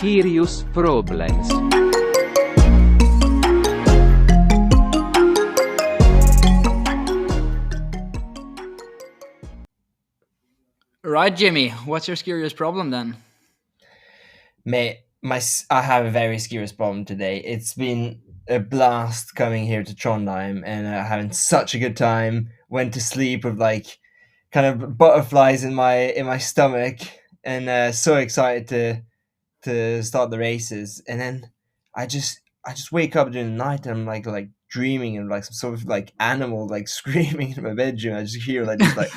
serious problems. Right, Jimmy. What's your serious problem then? Mate, I have a very serious problem today. It's been a blast coming here to Trondheim and having such a good time. Went to sleep with like kind of butterflies in my stomach, and so excited to start the races. And then I just wake up during the night and I'm like dreaming of like some sort of like animal like screaming in my bedroom. I just hear like this like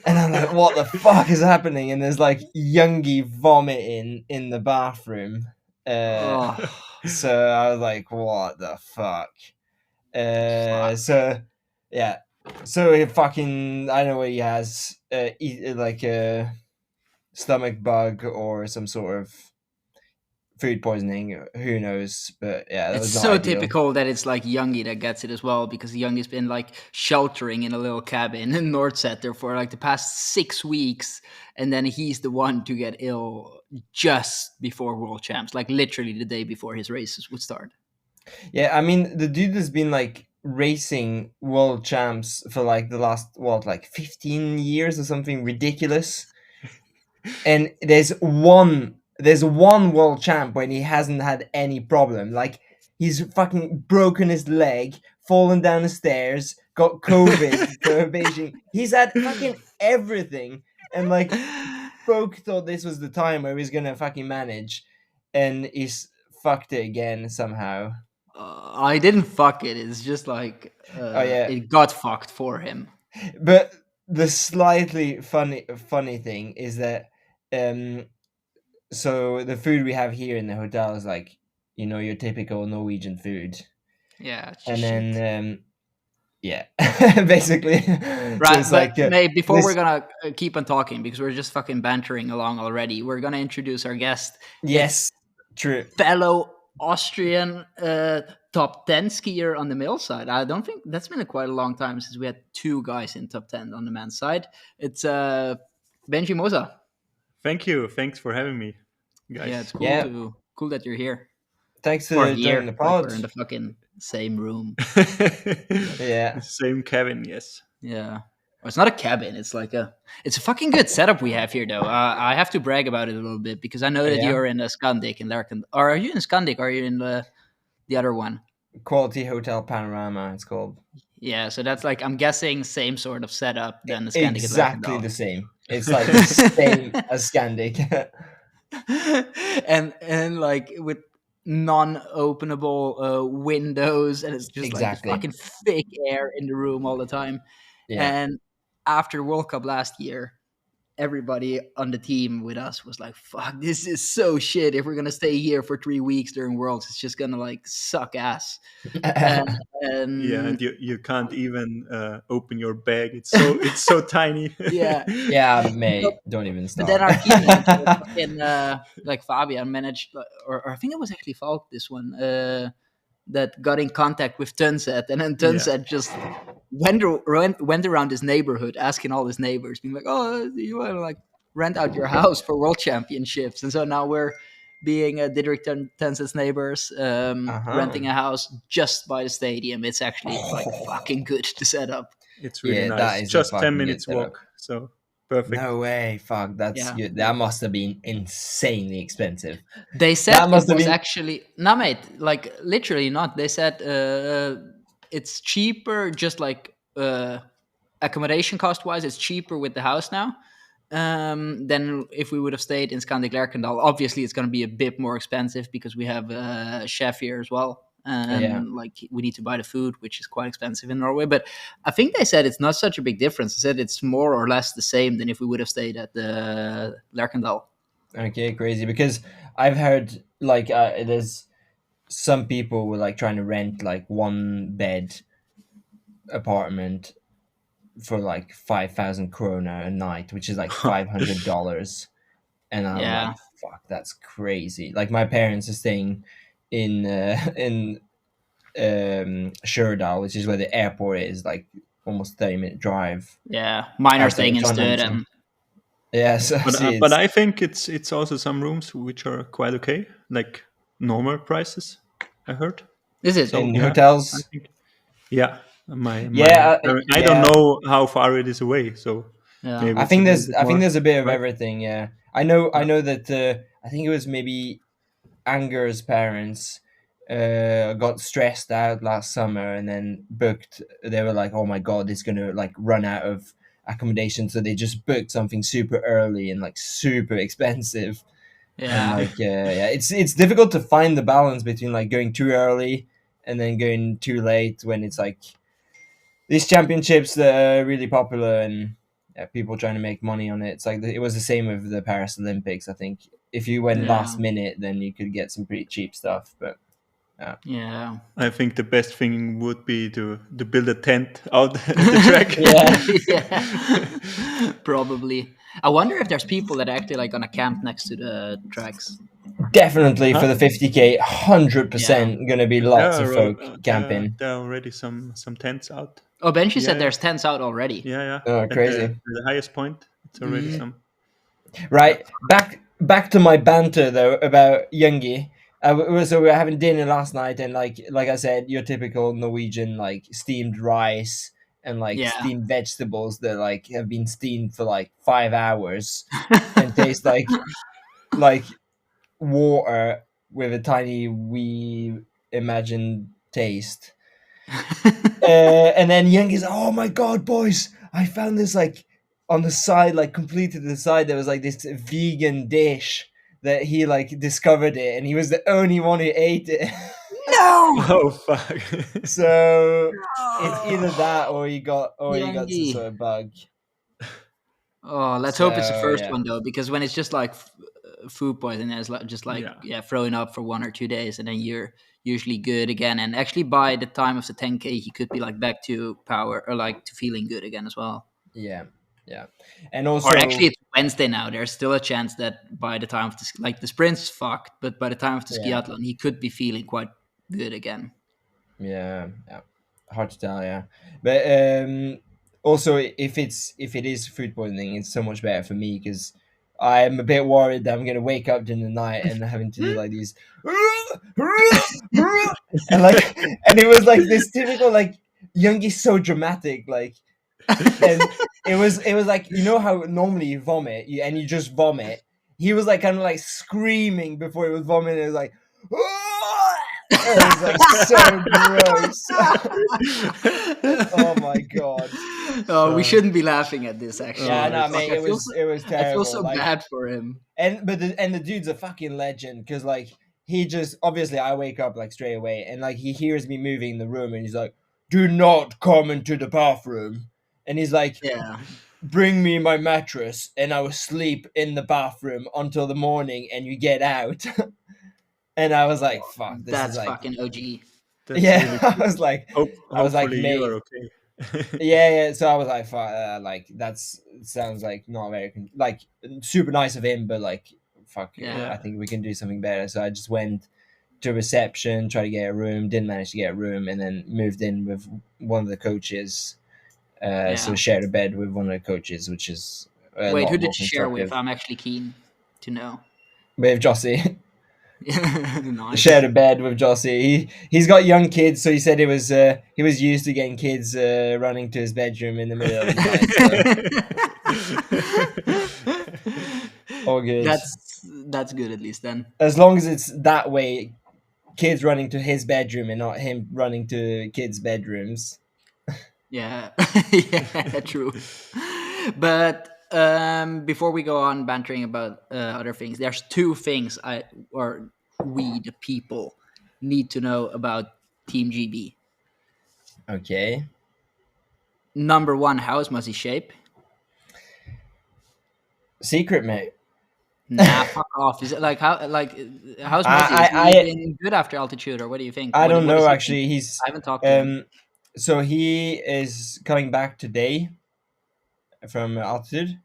and I'm like, what the fuck is happening? And there's like Youngie vomiting in the bathroom. So I was like, what the fuck? So yeah. So he fucking, I don't know what he has, like a stomach bug or some sort of food poisoning. Who knows? But yeah, that It's was not so ideal. typical that it's like Youngie that gets it as well, because Youngie's been like sheltering in a little cabin in Nordsetter for like the past 6 weeks, and then he's the one to get ill just before World Champs, like literally the day before his races would start. Yeah, I mean, the dude has been like racing world champs for like the last, what, like 15 years or something ridiculous. And there's one world champ when he hasn't had any problem. Like he's fucking broken his leg, fallen down the stairs, got COVID for Beijing. He's had fucking everything. And like folk thought this was the time where he's gonna fucking manage, and he's fucked it again somehow. I didn't fuck it. It's just like Oh yeah, it got fucked for him. but the slightly funny thing is that um so the food we have here in the hotel is like, your typical Norwegian food. Yeah, it's And just shit. then yeah, basically. So Right, it's but like May, before this. we're gonna keep on talking, because we're just fucking bantering along already, we're gonna introduce our guest. Yes, true. Fellow Austrian top 10 skier on the male side. I don't think that's been quite a long time since we had 2 guys in top 10 on the men's side. It's Benji Moser. Thank you. Thanks for having me, guys. Yeah, it's cool Yeah. Cool that you're here. Thanks For for here, joining the like pod. we're in the fucking same room. Yeah. Same cabin, yes. Yeah. Well, it's not a cabin. It's a fucking good setup we have here, though. I have to brag about it a little bit, because I know that Yeah. you're in a Scandic in Lerkendal. Or are you in Scandic? Or are you in the other one? Quality Hotel Panorama, it's called. Yeah, so that's like, I'm guessing, same sort of setup than the Scandic Exactly at the Lerkendal. same. It's like the same as Scandic. and like with non-openable windows, and it's just Exactly. like fucking thick air in the room all the time. Yeah. And after World Cup last year, everybody on the team with us was like, fuck, this is so shit. If we're gonna stay here for 3 weeks during Worlds, it's just gonna like suck ass. And Yeah, and you can't even open your bag. It's so tiny. yeah. Yeah, mate, don't even But start. then our team manager, fucking, like Fabian, managed, or I think it was actually Falk, this one, that got in contact with Tunset, and then Tunset just went around his neighborhood asking all his neighbors, being like, "Oh, you want to like rent out your house for World Championships?" And so now we're being Didrik Tunset's neighbors, renting a house just by the stadium. It's actually like fucking good to set up. It's really Yeah, nice. that is a Just fucking 10 good minutes setup. walk. So perfect. No way, fuck, that's Yeah. good. That must have been insanely expensive. They said That must it have was been- actually no, mate. Like literally not. They said it's cheaper, just like accommodation cost wise. It's cheaper with the house now than if we would have stayed in Scandic Lerkendal. Obviously, it's going to be a bit more expensive because we have a chef here as well. And like we need to buy the food, which is quite expensive in Norway. But I think they said it's not such a big difference. They said it's more or less the same than if we would have stayed at the Lerkendal. Okay, crazy. Because I've heard like there's some people were like trying to rent like one bed apartment for like 5,000 krona a night, which is like $500. And I'm Yeah. like, fuck, that's crazy. Like my parents are staying in Stjørdal, which is where the airport is, like almost 30-minute drive. Yeah, mine are Outside staying in Trondheim, Stöden. Yeah, so see, But I think it's also some rooms which are quite okay, like normal prices. I heard. Is it? So in yeah, I hotels. think yeah. My Yeah, I don't know how far it is away, so Yeah. maybe it's a little bit I think more. there's a bit of Right? everything. Yeah, I Yeah. know that. I think it was maybe Anger's parents got stressed out last summer and then booked. They were like, "Oh my god, it's gonna like run out of accommodation," so they just booked something super early and like super expensive. And Yeah. like, yeah, it's difficult to find the balance between like going too early and then going too late when it's like these championships that are really popular and people trying to make money on it. It's like it was the same with the Paris Olympics. I think if you went Yeah. last minute, then you could get some pretty cheap stuff. But Yeah. I think the best thing would be to build a tent out at the track. yeah, Yeah. Probably. I wonder if there's people that are actually like on a camp next to the tracks. definitely for Huh? the 50K, Yeah. 100% gonna be lots of folk camping. there are already some tents out. Oh, Benji said Yeah. there's tents out already. Yeah. Oh, At crazy! the highest point, it's already Mm. some. Right, back to my banter though about Youngie. So we were having dinner last night, and like I said, your typical Norwegian like steamed rice and like Yeah. steamed vegetables that like have been steamed for like 5 hours and taste like water with a tiny wee imagined taste. And then Youngie's, oh my god, boys! I found this like on the side, like completely to the side. There was like this vegan dish that he like discovered it, and he was the only one who ate it. No. Oh fuck! So it's either that or he got some Youngie. sort of bug. Oh, let's hope it's the So, first yeah. one though, because when it's just like food poisoning, it's like just like throwing up for 1 or 2 days, and then you're usually good again. And actually, by the time of the 10K, he could be like back to power or like to feeling good again as well. Yeah, and also, Or actually, it's Wednesday now. There's still a chance that by the time of the sprint's fucked, but by the time of the Yeah. skiathlon, he could be feeling quite good again. yeah, hard to tell, yeah. But also, if it is food poisoning, it's so much better for me because I'm a bit worried that I'm gonna wake up during the night and having to do like these, and like, and it was like this typical like Youngie's so dramatic, like, and it was like, you know how normally you vomit and you just vomit. He was like kind of like screaming before he was vomiting. It was like. It was like so gross. Oh my god. Oh, we shouldn't be laughing at this. Actually, Yeah, no, Fuck, mate, I it feel was I terrible. feel so like, bad for him. and the dude's a fucking legend because like he just obviously I wake up like straight away and like he hears me moving in the room and he's like, "Do not come into the bathroom," and he's like, Yeah. "Bring me my mattress and I will sleep in the bathroom until the morning and you get out." And I was like, "Fuck, this That's is like." fucking OG. That's Yeah, really I was like, hopefully mate, you are okay. yeah. So I was like, fuck, like that's sounds like not very like super nice of him, but like, fuck, Yeah. I think we can do something better. So I just went to reception, tried to get a room, didn't manage to get a room, and then moved in with one of the coaches. So shared a bed with one of the coaches, which is Wait, who did you share with? I'm actually keen to know. With Jossie. Nice. Shared a bed with Jossie. He's got young kids, so he said he was used to getting kids running to his bedroom in the middle of the night. So. All good. That's good at least then. As long as it's that way, kids running to his bedroom and not him running to kids' bedrooms. Yeah, yeah, true. But before we go on bantering about other things, there's 2 things we the people need to know about Team GB. Okay. Number 1, how is Muzzy shape? Secret, mate. Nah, fuck off. Is it like how's Muzzy? Is he been good after altitude, or what do you think? I don't know actually. He's I haven't talked to him. So he is coming back today from altitude.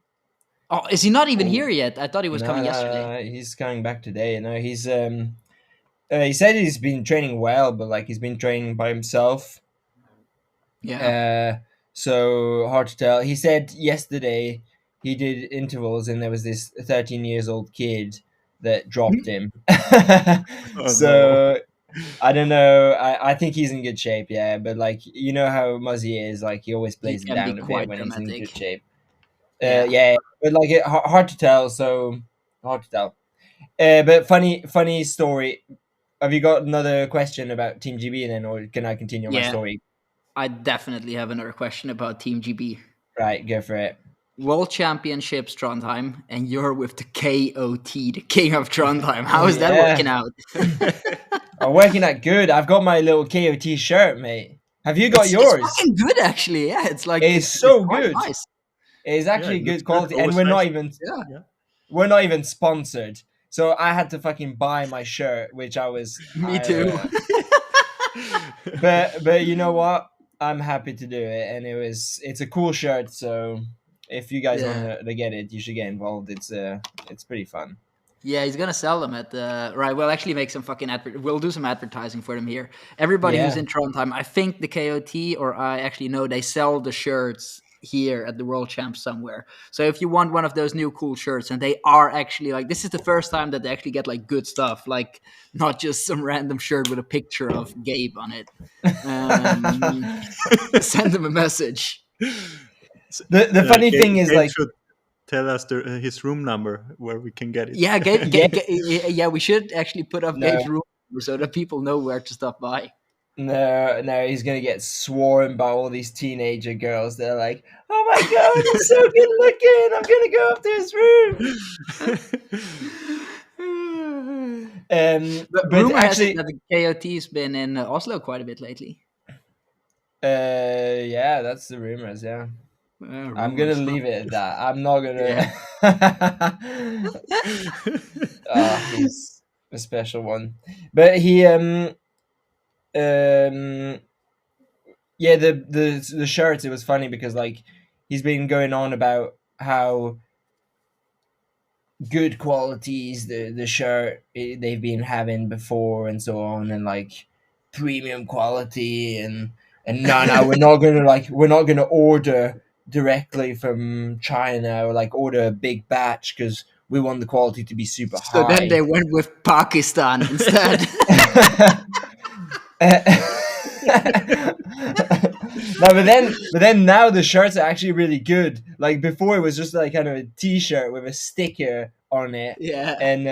Oh, is he not even here yet? I thought he was coming yesterday. He's coming back today. No, he's he said he's been training well, but like he's been training by himself. Yeah. So hard to tell. He said yesterday he did intervals, and there was this 13 years old kid that dropped him. Oh no. So I don't know. I think he's in good shape, yeah. But like, you know how Muzzy is, like he always He plays it can be down a bit quite when he's in good dramatic. shape. Yeah. Yeah, but like hard to tell. So hard to tell. But funny story. Have you got another question about Team GB then, or can I continue my Yeah. story? I definitely have another question about Team GB. Right, go for it. World Championships Trondheim, and you're with the KOT, the King of Trondheim. How is that Yeah. working out? I'm working out good. I've got my little KOT shirt, mate. Have you got It's yours? fucking good, actually. Yeah, it's like It's it's so quite good. nice. It's Yeah, actually it looks good good. quality, and we're not Oversized. even Yeah. Yeah. we're not even sponsored. So I had to fucking buy my shirt, which I was. Me too. But you know what? I'm happy to do it, and it's a cool shirt. So if you guys Yeah. want to get it, you should get involved. It's pretty fun. Yeah, he's gonna sell them at the right. We'll actually make some fucking we'll do some advertising for them here. Everybody who's Yeah. in Trondheim, I think the KOT, or I actually know they sell the shirts here at the World Champs somewhere. So if you want one of those new cool shirts, and they are actually like, this is the first time that they actually get like good stuff, like not just some random shirt with a picture of Gabe on it. Send them a message. The funny thing is, Gabe like, should tell us his room number where we can get it. Yeah, Yeah. yeah, we should actually put up No. Gabe's room number so that people know where to stop by. No, he's gonna get swarmed by all these teenager girls. They're like, "Oh my god, he's so good looking! I'm gonna go up to his room." But But rumor has actually, it that the KOT's been in Oslo quite a bit lately. yeah, that's the rumors. Yeah, I'm gonna Rumors, huh? leave it at that. I'm not gonna. Yeah. He's a special one. But he yeah, the shirts. It was funny because like he's been going on about how good qualities the shirt they've been having before and so on, and like premium quality, and no, we're not gonna order directly from China, or like order a big batch, because we want the quality to be super So then high. they went with Pakistan instead. No, but then now the shirts are actually really good. Like before, it was just like kind of a T-shirt with a sticker on it, Yeah. and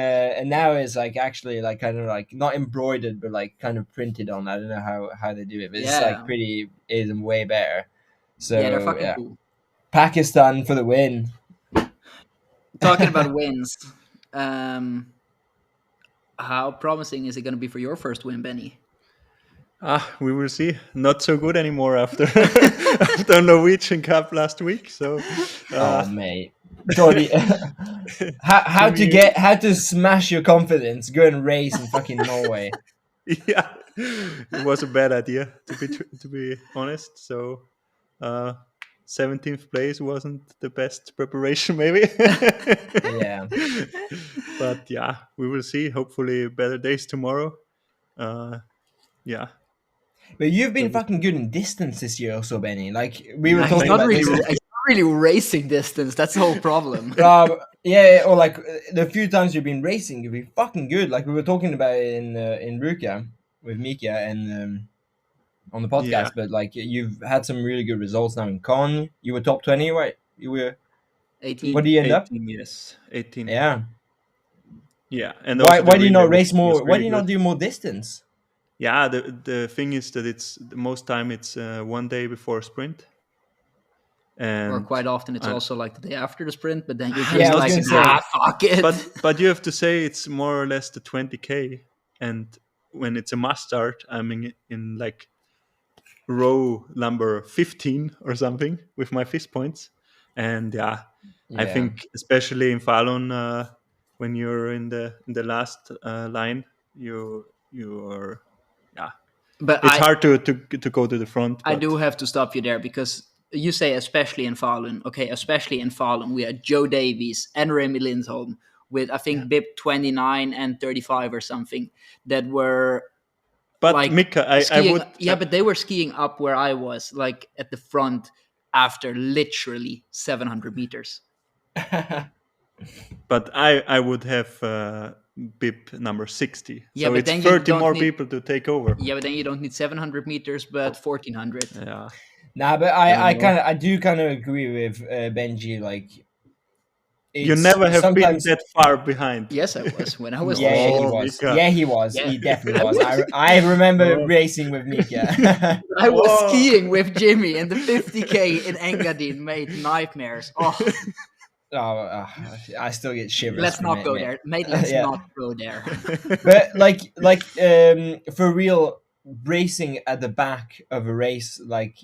now it's like actually like kind of like not embroidered, but like kind of printed on. I don't know how they do it, but it's Yeah. like pretty is way better. So Yeah, they're fucking cool. Pakistan for the win. Talking about wins, how promising is it going to be for your first win, Benny? We will see. Not so good anymore after after Norwegian Cup last week. So, Oh mate, Trondy, how to smash your confidence? Go and race in fucking Norway. yeah, it was a bad idea to be honest. So, 17th place wasn't the best preparation, maybe. Yeah. But yeah, we will see. Hopefully, better days tomorrow. Yeah. But you've been fucking good in distance this year also, Benny. Like we were He's talking not about really, this. he's not really racing distance. That's the whole problem. Yeah, or like the few times you've been racing, you've been fucking good. Like we were talking about it in Ruka with Mika and on the podcast. Yeah. But like you've had some really good results now in Con. You were top 20, right? You were. 18. What do you end up? 18, yes, 18. Yeah. Yeah, and Why also the do you not relay race more? was Why really do you not good. do more distance? Yeah, the thing is that it's most time it's 1 day before sprint, and Or quite often it's also like the day after the sprint, but then you're just Yeah, I was like, gonna say. fuck it. but you have to say it's more or less the 20K, and when it's a must start, I'm in like row number 15 or something with my fist points, and I Yeah. think especially in Falun, when you're in the last line, you're But it's hard to go to the front. I but- do have to stop you there because you say especially in Falun. Okay, especially in Falun, we had Joe Davies and Remy Lindholm with, I think, BIP 29 and 35 or something that were But like Mika, I skiing. would. Yeah, but they were skiing up where I was, like at the front after literally 700 meters. But I would have BIP number 60. Yeah, So but it's then you 30 don't more need- people to take over. Yeah, but then you don't need 700 meters, but 1400. Yeah. Nah, but I don't know. I do kind of agree with Benji. Like, You it's never have been sometimes. that far behind. Yes, I was when I was Yeah, he 10. was. Mika. Yeah, he was. Yeah. He definitely I was. was. I remember Oh. racing with Mika. I was Oh. skiing with Jimmy in the 50k in Engadin, mate. Nightmares. Oh, I still get shivers. let's from not it, go mate. there, mate. Let's Yeah. not go there. But for real, racing at the back of a race like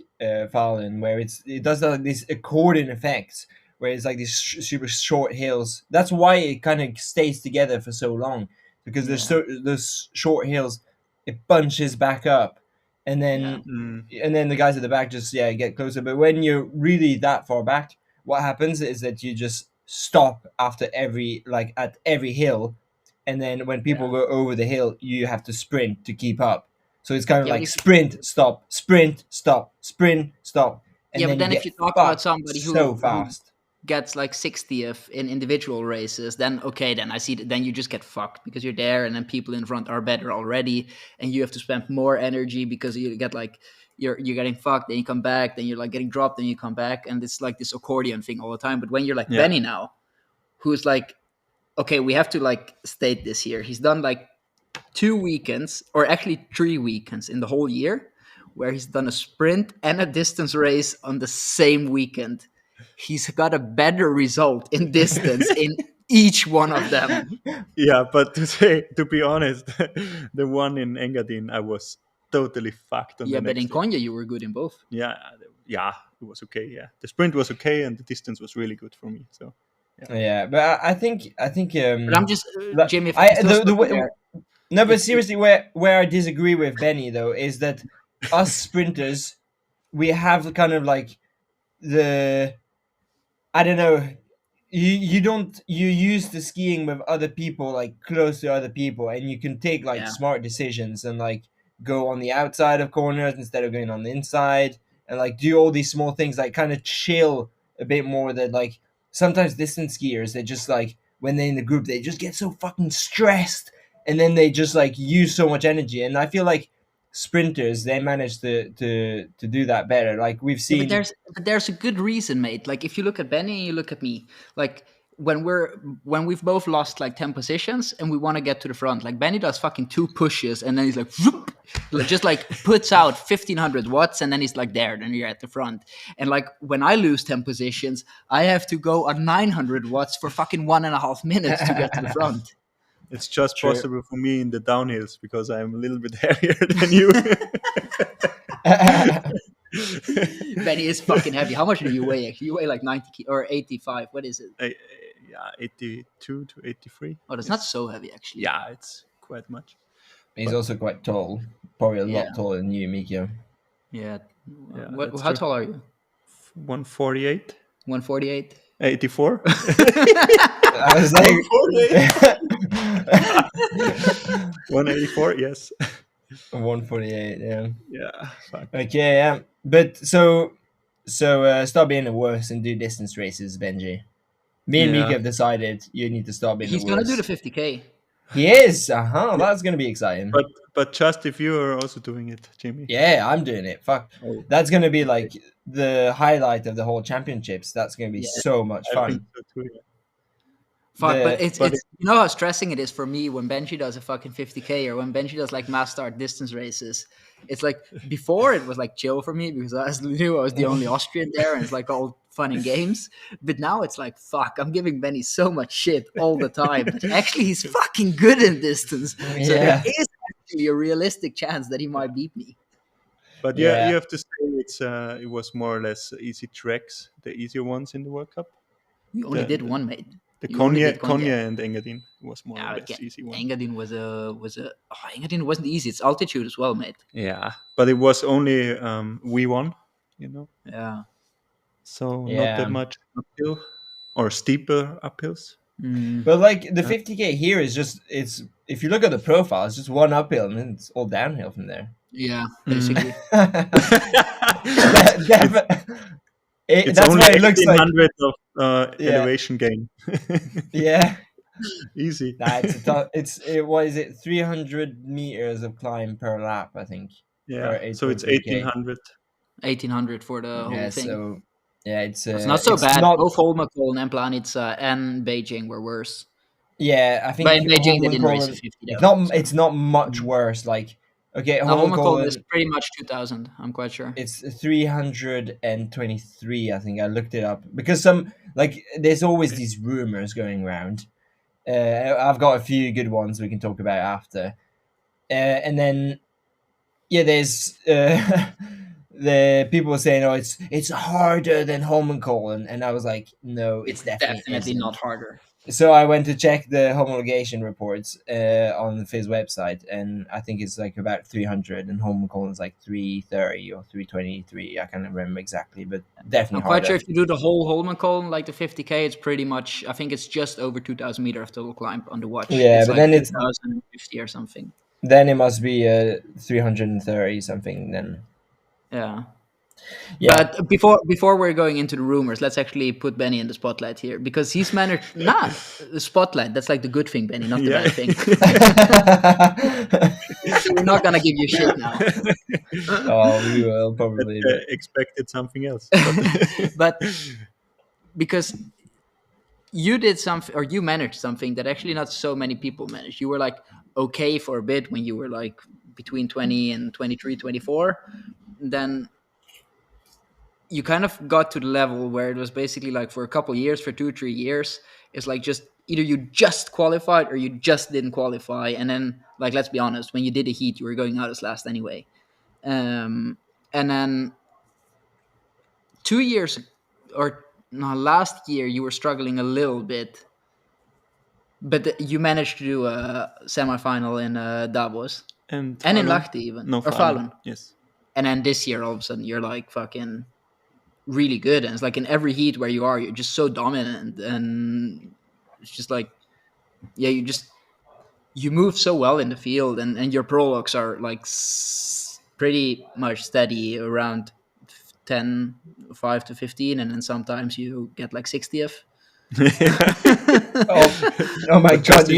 Fallen, where it does this accordion effect, where it's like these super short hills. That's why it kind of stays together for so long, because those short hills, it bunches back up, and then the guys at the back just get closer. But when you're really that far back, what happens is that you just stop after at every hill, and then when people go over the hill, you have to sprint to keep up. So it's kind of like sprint, stop, sprint, stop, sprint, stop. And Yeah, but then you if you get talk about fucked somebody so fast. gets like 60th in individual races, then okay, then I see then you just get fucked because you're there, and then people in front are better already, and you have to spend more energy because you get like you're getting fucked, then you come back, then you're like getting dropped, then you come back, and it's like this accordion thing all the time. But when you're like Benny now, who's like, okay, we have to like state this here. He's done like 2 weekends, or actually 3 weekends in the whole year, where he's done a sprint and a distance race on the same weekend. He's got a better result in distance in each one of them. Yeah, but to be honest, the one in Engadin, I was totally fucked on Yeah, the but next in Konya you were good in both. Yeah, it was okay. Yeah, the sprint was okay, and the distance was really good for me. So Yeah, but I think But I'm just Jimmy. If no, but seriously, where I disagree with Benny though is that us sprinters, we have kind of like I don't know. You use the skiing with other people, like close to other people, and you can take like smart decisions and like go on the outside of corners instead of going on the inside, and like do all these small things, like kind of chill a bit more. That like sometimes distance skiers, they just like when they're in the group, they just get so fucking stressed, and then they just like use so much energy. And I feel like sprinters, they manage to do that better. Like we've seen. But there's a good reason, mate. Like if you look at Benny and you look at me, like when we've both lost like 10 positions and we want to get to the front, like Benny does fucking 2 pushes and then he's like, whoop, just like puts out 1500 watts and then he's like there, then you're at the front. And like when I lose 10 positions, I have to go on 900 watts for fucking 1.5 minutes to get to the front. it's just possible for me in the downhills because I'm a little bit heavier than you. Benny is fucking heavy. How much do you weigh? Actually, you weigh like 90 or 85. What is it? 82 to 83. Oh, that's not so heavy actually. Yeah, it's quite much. He's also quite tall, probably a lot Yeah. taller than you, Mikio. Yeah. that's How true. tall are you? 148. 148. 84. I was like, 184. Yes. 148. Yeah. Yeah. Fuck. Okay. Yeah. But so stop being the worst and do distance races, Benji. Me and Mika have decided you need to stop being He's the worst. gonna do the 50k. He is. That's gonna be exciting. But just if you are also doing it, Jimmy. Yeah, I'm doing it. Fuck. That's gonna be like the highlight of the whole championships. That's gonna be so much I fun. think so too, yeah. Fuck, but it's you know how stressing it is for me when Benji does a fucking 50k or when Benji does like mass start distance races. It's like before it was like chill for me because I knew I was the only Austrian there and it's like all fun and games. But now it's like fuck, I'm giving Benny so much shit all the time. But actually he's fucking good in distance. So there is actually a realistic chance that he might beat me. But you have to say it was more or less easy tracks, the easier ones in the World Cup. You only did one, mate. The Konya and Engadin was more or less easy one. Engadin Engadin wasn't easy. It's altitude as well, mate. Yeah, but it was only V1, you know. Yeah. So not that much uphill or steeper uphills. But like the 50k here is just if you look at the profile, it's just one uphill and then it's all downhill from there. Yeah, basically. It's That's only why it looks like 1800 of Yeah. elevation gain. yeah. Easy. It's a tough. What is it? 300 meters of climb per lap, I think, or Yeah. So it's 8.3 k. 1800. 1800 for the whole Yeah. thing. So yeah, it's It's not so it's bad. not. Both Holmenkollen and Planitza and Beijing were worse. Yeah, I But think in Beijing they didn't race a Holmenkollen. 50 It's though. not. So. It's not much worse. Like okay, Now Holmenkollen is Holmenkollen. pretty much 2000. I'm quite sure. It's 323. I think I looked it up because some like there's always these rumors going around. I've got a few good ones we can talk about after, and then yeah, there's the people were saying, "Oh, it's harder than Holmenkollen," and I was like, "No, It's it definitely definitely not isn't." harder. So I went to check the homologation reports on the FIS website, and I think it's like about 300, and Holmenkollen is like 330 or 323. I can't remember exactly, but definitely I'm quite sure harder. if you do the whole Holmenkollen, like the 50k, it's pretty much. I think it's just over 2,000 meters of total climb on the watch. Yeah, It's but like then 2,050 or something. then it must be 330 something. Then Yeah. yeah, But before we're going into the rumors, let's actually put Benny in the spotlight here because he's managed the spotlight. That's like the good thing, Benny, not the Yeah. bad thing. So we're not gonna give you shit now. oh, we will probably. But Expected something else. But because you did something or you managed something that actually not so many people managed. You were like okay for a bit when you were like between 20 and 23, 24. Then you kind of got to the level where it was basically like for a couple years, for 2 or 3 years, it's like just either you just qualified or you just didn't qualify. And then, like, let's be honest, when you did a heat, you were going out as last anyway. And then 2 years or no, last year, you were struggling a little bit, but you managed to do a semifinal in Davos and and in Falun? Lahti even, No, or Falun. Falun. Yes. And then this year, all of a sudden, you're like fucking really good, and it's like in every heat where you are, you're just so dominant, and it's just like, yeah, you move so well in the field, and your prologues are like pretty much steady around 10, 5 to 15, and then sometimes you get like 60th. oh my But just god,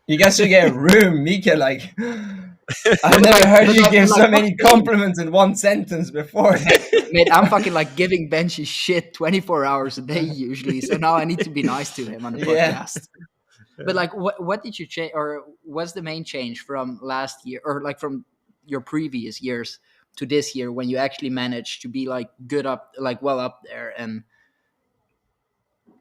you guys should get a room, Mika. Like I've never like- heard but you like- give but so like, many what's the- compliments in one sentence before. Mate, I'm fucking like giving Benji shit 24 hours a day usually, so now I need to be nice to him on the Yeah. podcast. But like, what did you change, or what's the main change from last year, or like from your previous years to this year when you actually managed to be like good up, like well up there, and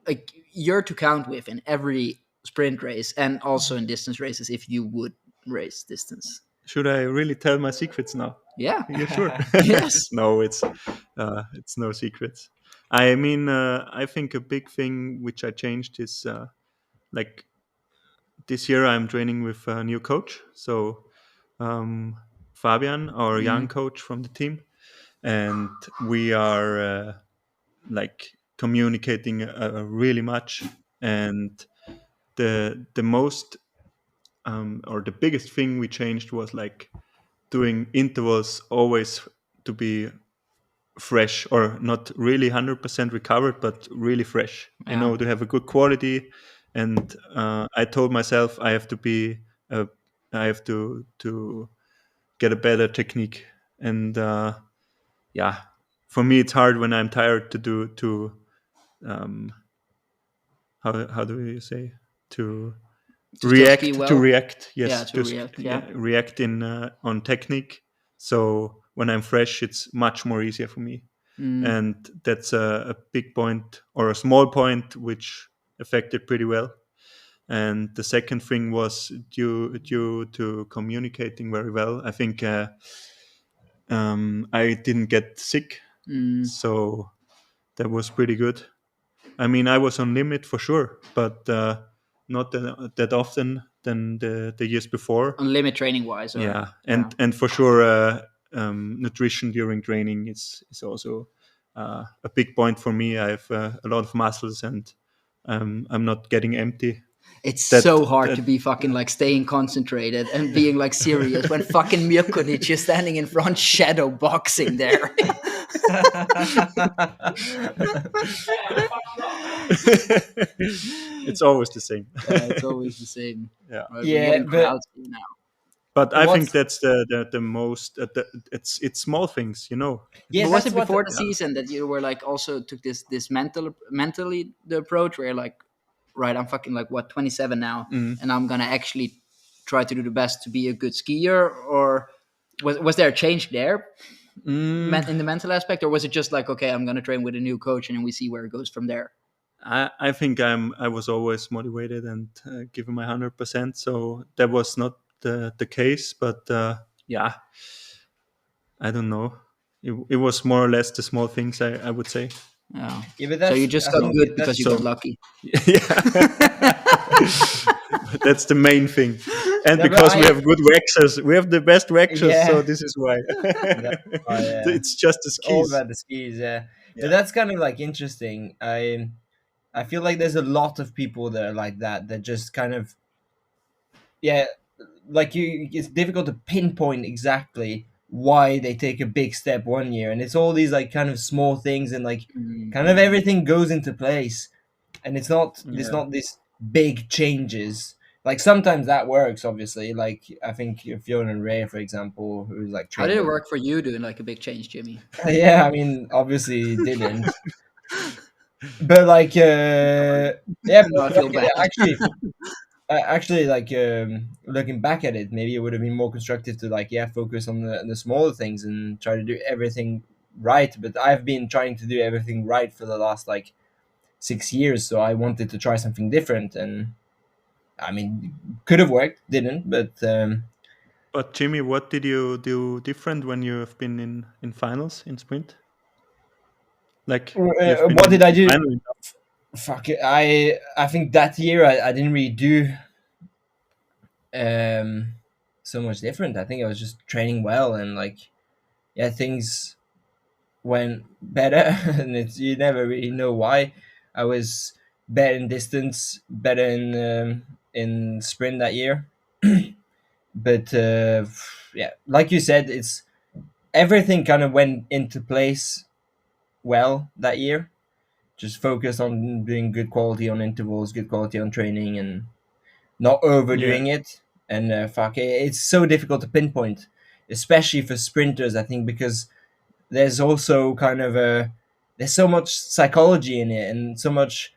like you're to count with in every sprint race and also in distance races if you would race distance. Should I really tell my secrets now? Yeah. You sure? Yes. No, it's no secrets. I mean, I think a big thing which I changed is like this year I'm training with a new coach. So Fabian, our young coach from the team, and we are like communicating really much. And the most or the biggest thing we changed was like doing intervals always to be fresh, or not really 100% recovered, but really fresh. You know, to have a good quality. And I told myself I have to be, I have to get a better technique. And yeah, for me it's hard when I'm tired to do um, how do you say to To still react ski well? to react yes Yeah, to react, yeah. react in on technique. So when I'm fresh it's much more easier for me. And that's a big point, or a small point, which affected pretty well. And the second thing was due to communicating very well. I think I didn't get sick, so that was pretty good. I mean, I was on limit for sure, but not that often than the years before. On limit training wise, or Yeah, and for sure, nutrition during training is also a big point for me. I have a lot of muscles, and I'm not getting empty. It's That- so hard that- to be fucking like staying concentrated and being like serious when fucking Mirkonic is standing in front shadow boxing there. It's always the same. Yeah, it's always the same. Yeah. Right? We're Yeah, getting but crowds here now. But I think What's- that's the most. It's small things, you know. yeah, But was that's it before what. the season that you were like also took this mentally the approach where you're like, right, I'm fucking like what 27 now, and I'm gonna actually try to do the best to be a good skier, or was there a change there in the mental aspect, or was it just like, okay, I'm gonna train with a new coach and then we see where it goes from there? I think I was always motivated and giving my 100%. So that was not the case. But yeah, I don't know. It was more or less the small things, I would say. Yeah. Yeah, but So that's, you just I got think good because that's you so- got lucky. Yeah. That's the main thing. And No, but because we I- have good waxers, we have the best waxers, Yeah. so this is why. why, yeah. It's just the all skis. about the skis, yeah. Yeah. But that's kind of like interesting. I feel like there's a lot of people that are like that just kind of, yeah, like you. It's difficult to pinpoint exactly why they take a big step one year, and it's all these like kind of small things, and like kind of everything goes into place, and it's not Yeah. this big changes. Like sometimes that works, obviously. Like I think Fiona and Ray, for example, who's like How did it training. work for you doing like a big change, Jimmy? Yeah, I mean, obviously it didn't. But like, yeah, No, I but feel like, bad. actually, like looking back at it, maybe it would have been more constructive to like, yeah, focus on the smaller things and try to do everything right. But I've been trying to do everything right for the last like 6 years, so I wanted to try something different, and I mean, could have worked, didn't, but But Jimmy, what did you do different when you have been in finals in sprint? Like you've been what did I do? final. Fuck it, I think that year I didn't really do so much different. I think I was just training well, and like, yeah, things went better, and it's you never really know why. I was better in distance, better in sprint that year, but yeah, like you said, it's everything kind of went into place well that year. Just focused on doing good quality on intervals, good quality on training, and not overdoing it. And fuck it, it's so difficult to pinpoint, especially for sprinters. I think because there's also kind of there's so much psychology in it, and so much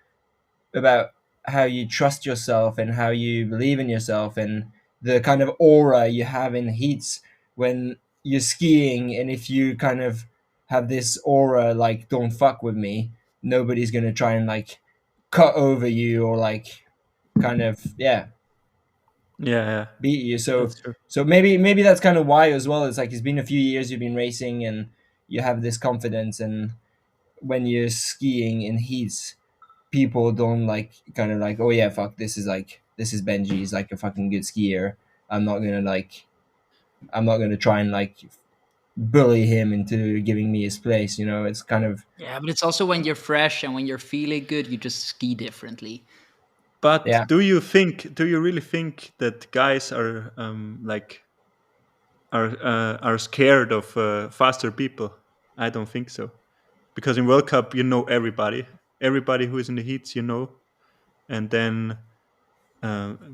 about how you trust yourself and how you believe in yourself, and the kind of aura you have in heats when you're skiing. And if you kind of have this aura like "don't fuck with me," nobody's gonna try and like cut over you or like kind of Yeah, beat you. So that's true. maybe that's kind of why as well. It's like it's been a few years you've been racing and you have this confidence, and when you're skiing in heats, people don't like kind of like, oh yeah, fuck, this is Benji, he's like a fucking good skier. I'm not gonna try and like bully him into giving me his place. It's kind of Yeah, but it's also when you're fresh and when you're feeling good, you just ski differently. But Yeah. do you really think that guys are are scared of faster people? I don't think so, because in World Cup you know everybody who is in the heats, and then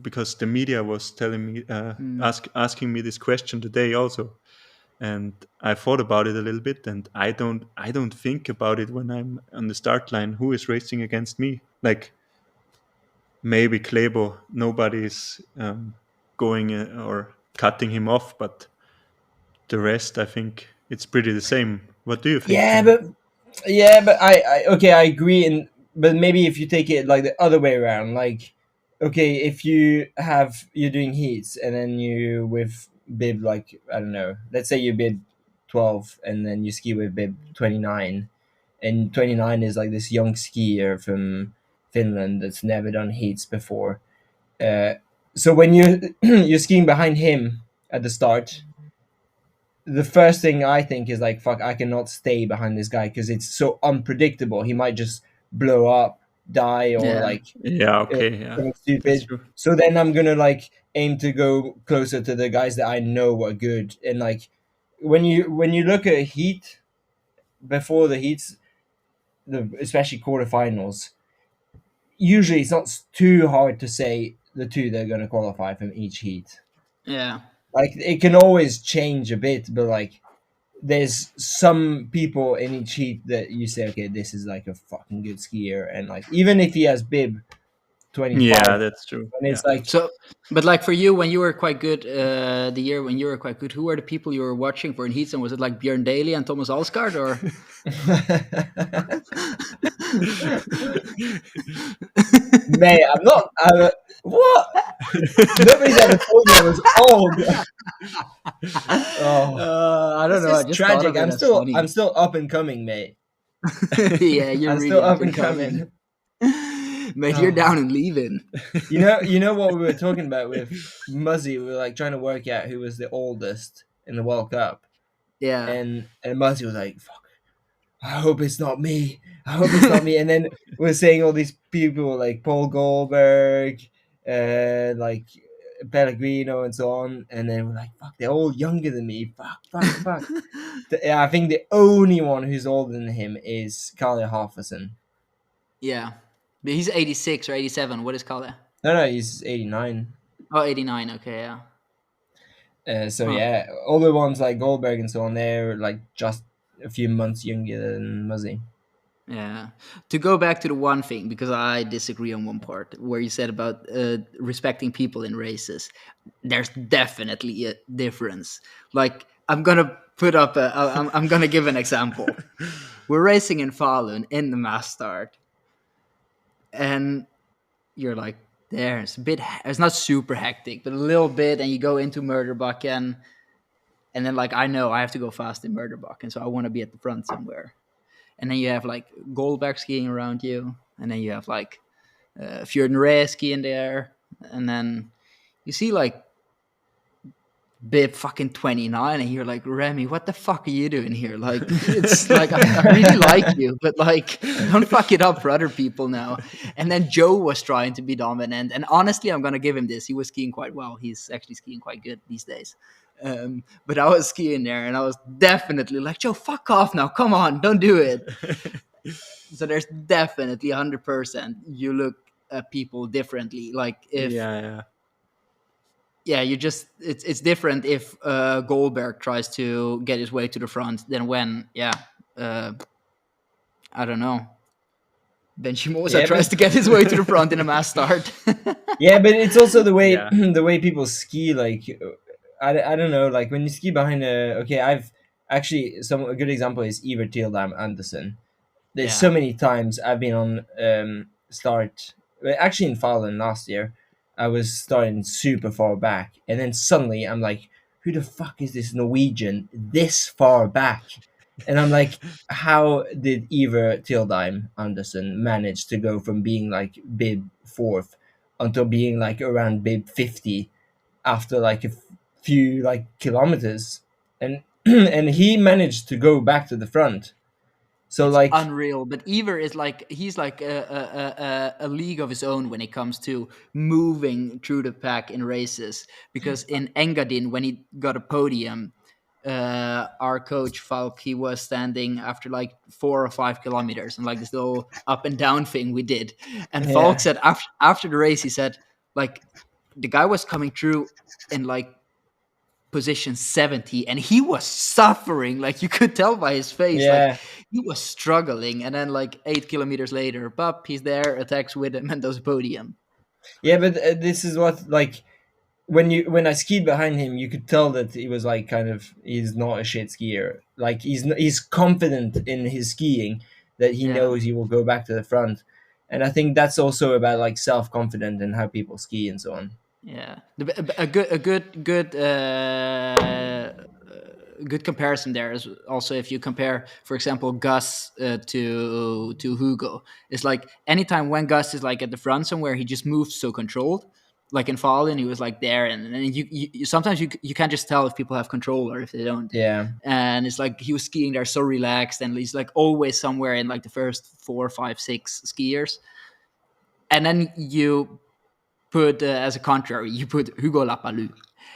because the media was telling me asking me this question today also, and I thought about it a little bit, and I don't think about it when I'm on the start line. Who is racing against me? Like maybe Klebo, nobody's going or cutting him off, but the rest, I think it's pretty the same. What do you think? yeah, Jim? but I okay, I agree. But maybe if you take it like the other way around, like, okay, if you're doing heats and then you with bib, like, I don't know, let's say you bib 12 and then you ski with bib 29, and 29 is like this young skier from Finland that's never done heats before. So when you're skiing behind him at the start, the first thing I think is, like, fuck, I cannot stay behind this guy because it's so unpredictable. He might just blow up die or Yeah. like Yeah. Okay. Yeah. something That's stupid. true. So then I'm gonna like aim to go closer to the guys that I know are good. And like when you look at heat before the heats, especially quarterfinals, usually it's not too hard to say the two that are gonna qualify from each heat. Yeah. Like it can always change a bit, but like there's some people in each heat that you say, okay, this is like a fucking good skier, and like even if he has bib 25, Yeah, that's true. and Yeah. it's like So, but like for you, when you were quite good, the year when you were quite good, who were the people you were watching for in heats? And was it like Björn Daly and Thomas Alsgaard, or? man, what? Nobody's ever told me I was old. Oh, I don't it's know. I just just thought tragic. of it as funny. I'm still up and coming, mate. Yeah, you're I'm really still up up and and coming. coming. Mate, you're Oh. down and leaving. You know what we were talking about with Muzzy. We were like trying to work out who was the oldest in the World Cup, Yeah. and Muzzy was like, "Fuck, I hope it's not me. I hope it's not me." And then we're saying all these people like Paul Goldberg, like Pellegrino, and so on. And then we're like, "Fuck, they're all younger than me. Fuck." I think the only one who's older than him is Kalle Halvorsen. Yeah. But he's 86 or 87. What is Kalle? No, he's 89. Oh, 89. Okay, yeah. So Huh. yeah, all the ones like Goldberg and so on, they're like just a few months younger than Muzzy. Yeah. To go back to the one thing, because I disagree on one part where you said about respecting people in races. There's definitely a difference. Like I'm gonna put up I'm gonna give an example. We're racing in Falun in the mass start, and you're like, there's a bit. It's not super hectic, but a little bit, and you go into Murderbakken, and then like I know I have to go fast in Murderbakken, so I want to be at the front somewhere. And then you have like Goldberg skiing around you, and then you have like Fjorden Ray skiing there, and then you see like Bib fucking 29, and you're like, Remy, what the fuck are you doing here? Like, it's like I really like you, but like, don't fuck it up for other people now. And then Joe was trying to be dominant, and honestly, I'm gonna give him this. He was skiing quite well. He's actually skiing quite good these days. But I was skiing there, and I was definitely like, Joe, fuck off now. Come on, don't do it. So there's definitely 100% you look at people differently. Like if you just it's different if Goldberg tries to get his way to the front than when I don't know, Benji Moser tries to get his way to the front in a mass start. Yeah, but it's also the way the way people ski. Like I don't know, like when you ski behind I've actually a good example is Iver Tildam Andersen. There's so many times I've been on start, actually in Falun last year. I was starting super far back, and then suddenly I'm like, who the fuck is this Norwegian this far back? And I'm like, how did Iver Tildheim Andersen manage to go from being like bib 4th until being like around bib 50 after like a few like kilometers? And and he managed to go back to the front. So it's like unreal, but Iver is like he's like a league of his own when it comes to moving through the pack in races. Because in Engadin, when he got a podium, our coach Falk, he was standing after like 4 or 5 kilometers and like this little up and down thing we did. And Falk said after the race, he said like the guy was coming through in like position 70 and he was suffering, like you could tell by his face, like he was struggling, and then like 8 kilometers later, he's there, attacks with him and does a podium. Yeah, but this is what, like, when I skied behind him, you could tell that he was like he's not a shit skier. Like he's confident in his skiing that he knows he will go back to the front, and I think that's also about like self-confidence and how people ski and so on. Yeah, a good comparison there is also if you compare, for example, Gus to Hugo. It's like anytime when Gus is like at the front somewhere, he just moves so controlled. Like in Fallen, he was like there, and you sometimes you can't just tell if people have control or if they don't. Yeah, and it's like he was skiing there so relaxed, and he's like always somewhere in like the first 4, 5, 6 skiers. and then you put as a contrary, you put Hugo Lapalu,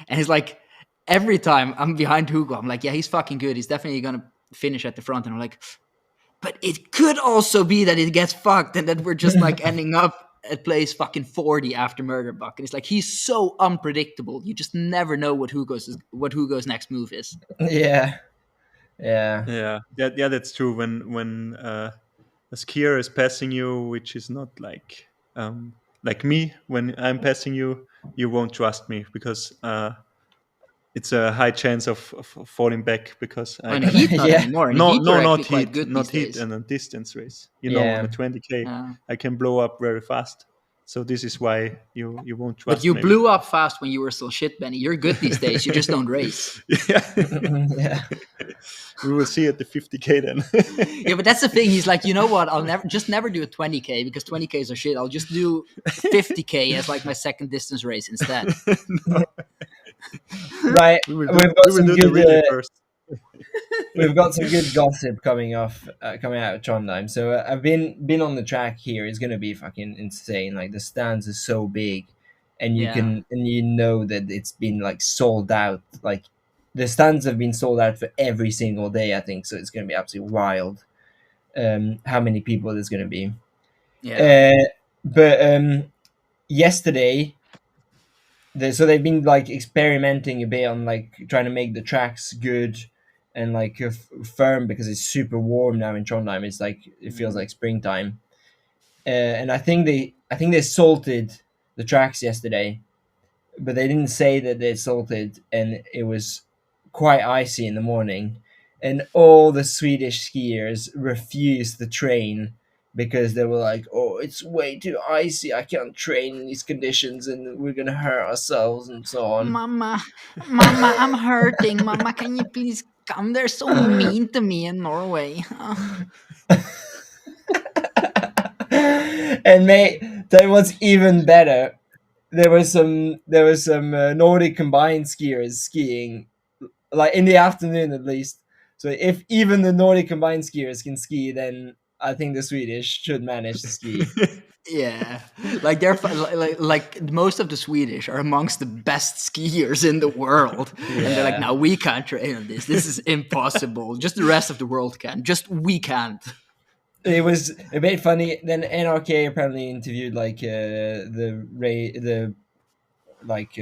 and it's like every time I'm behind Hugo, I'm like, yeah, he's fucking good. He's definitely gonna finish at the front, and I'm like, but it could also be that it gets fucked, and that we're just like ending up at place fucking 40 after Murderbuck, and it's like he's so unpredictable. You just never know what Hugo's next move is. Yeah. Yeah, that's true. When a skier is passing you, which is not like me, when I'm passing you, you won't trust me because it's a high chance of falling back because I And have Heat not Yeah. anymore. And no, Heat are not actually quite heat, good not these heat, days. and a distance race. Yeah. On a 20K, Yeah. I can blow up very fast. So this is why you won't trust. But you maybe. blew up fast when you were still shit, Benny. You're good these days. You just don't race. Yeah. We will see at the 50K then. Yeah, but that's the thing. He's like, you know what? I'll never do a 20K because 20Ks are shit. I'll just do 50K as like my second distance race instead. Right. We will We've got do some the good. relay first. We've got some good gossip coming out of Trondheim. So I've been on the track here. It's gonna be fucking insane. Like the stands are so big, and you know that it's been like sold out. Like the stands have been sold out for every single day. I think so. It's gonna be absolutely wild. How many people there's gonna be? Yeah. But yesterday. So they've been like experimenting a bit on like trying to make the tracks good and like firm because it's super warm now in Trondheim. It's like it feels like springtime, and I think they salted the tracks yesterday, but they didn't say that they salted, and it was quite icy in the morning, and all the Swedish skiers refused to train because they were like, "Oh, it's way too icy. I can't train in these conditions, and we're gonna hurt ourselves and so on." Mama, I'm hurting. Mama, can you please come? They're so mean to me in Norway. And mate, that was even better. There was some Nordic combined skiers skiing, like in the afternoon at least. So if even the Nordic combined skiers can ski, then I think the Swedish should manage to ski. Yeah, like they're like most of the Swedish are amongst the best skiers in the world, and they're like, "No, we can't train on this. This is impossible. Just the rest of the world can. Just we can't." It was a bit funny. Then NRK apparently interviewed like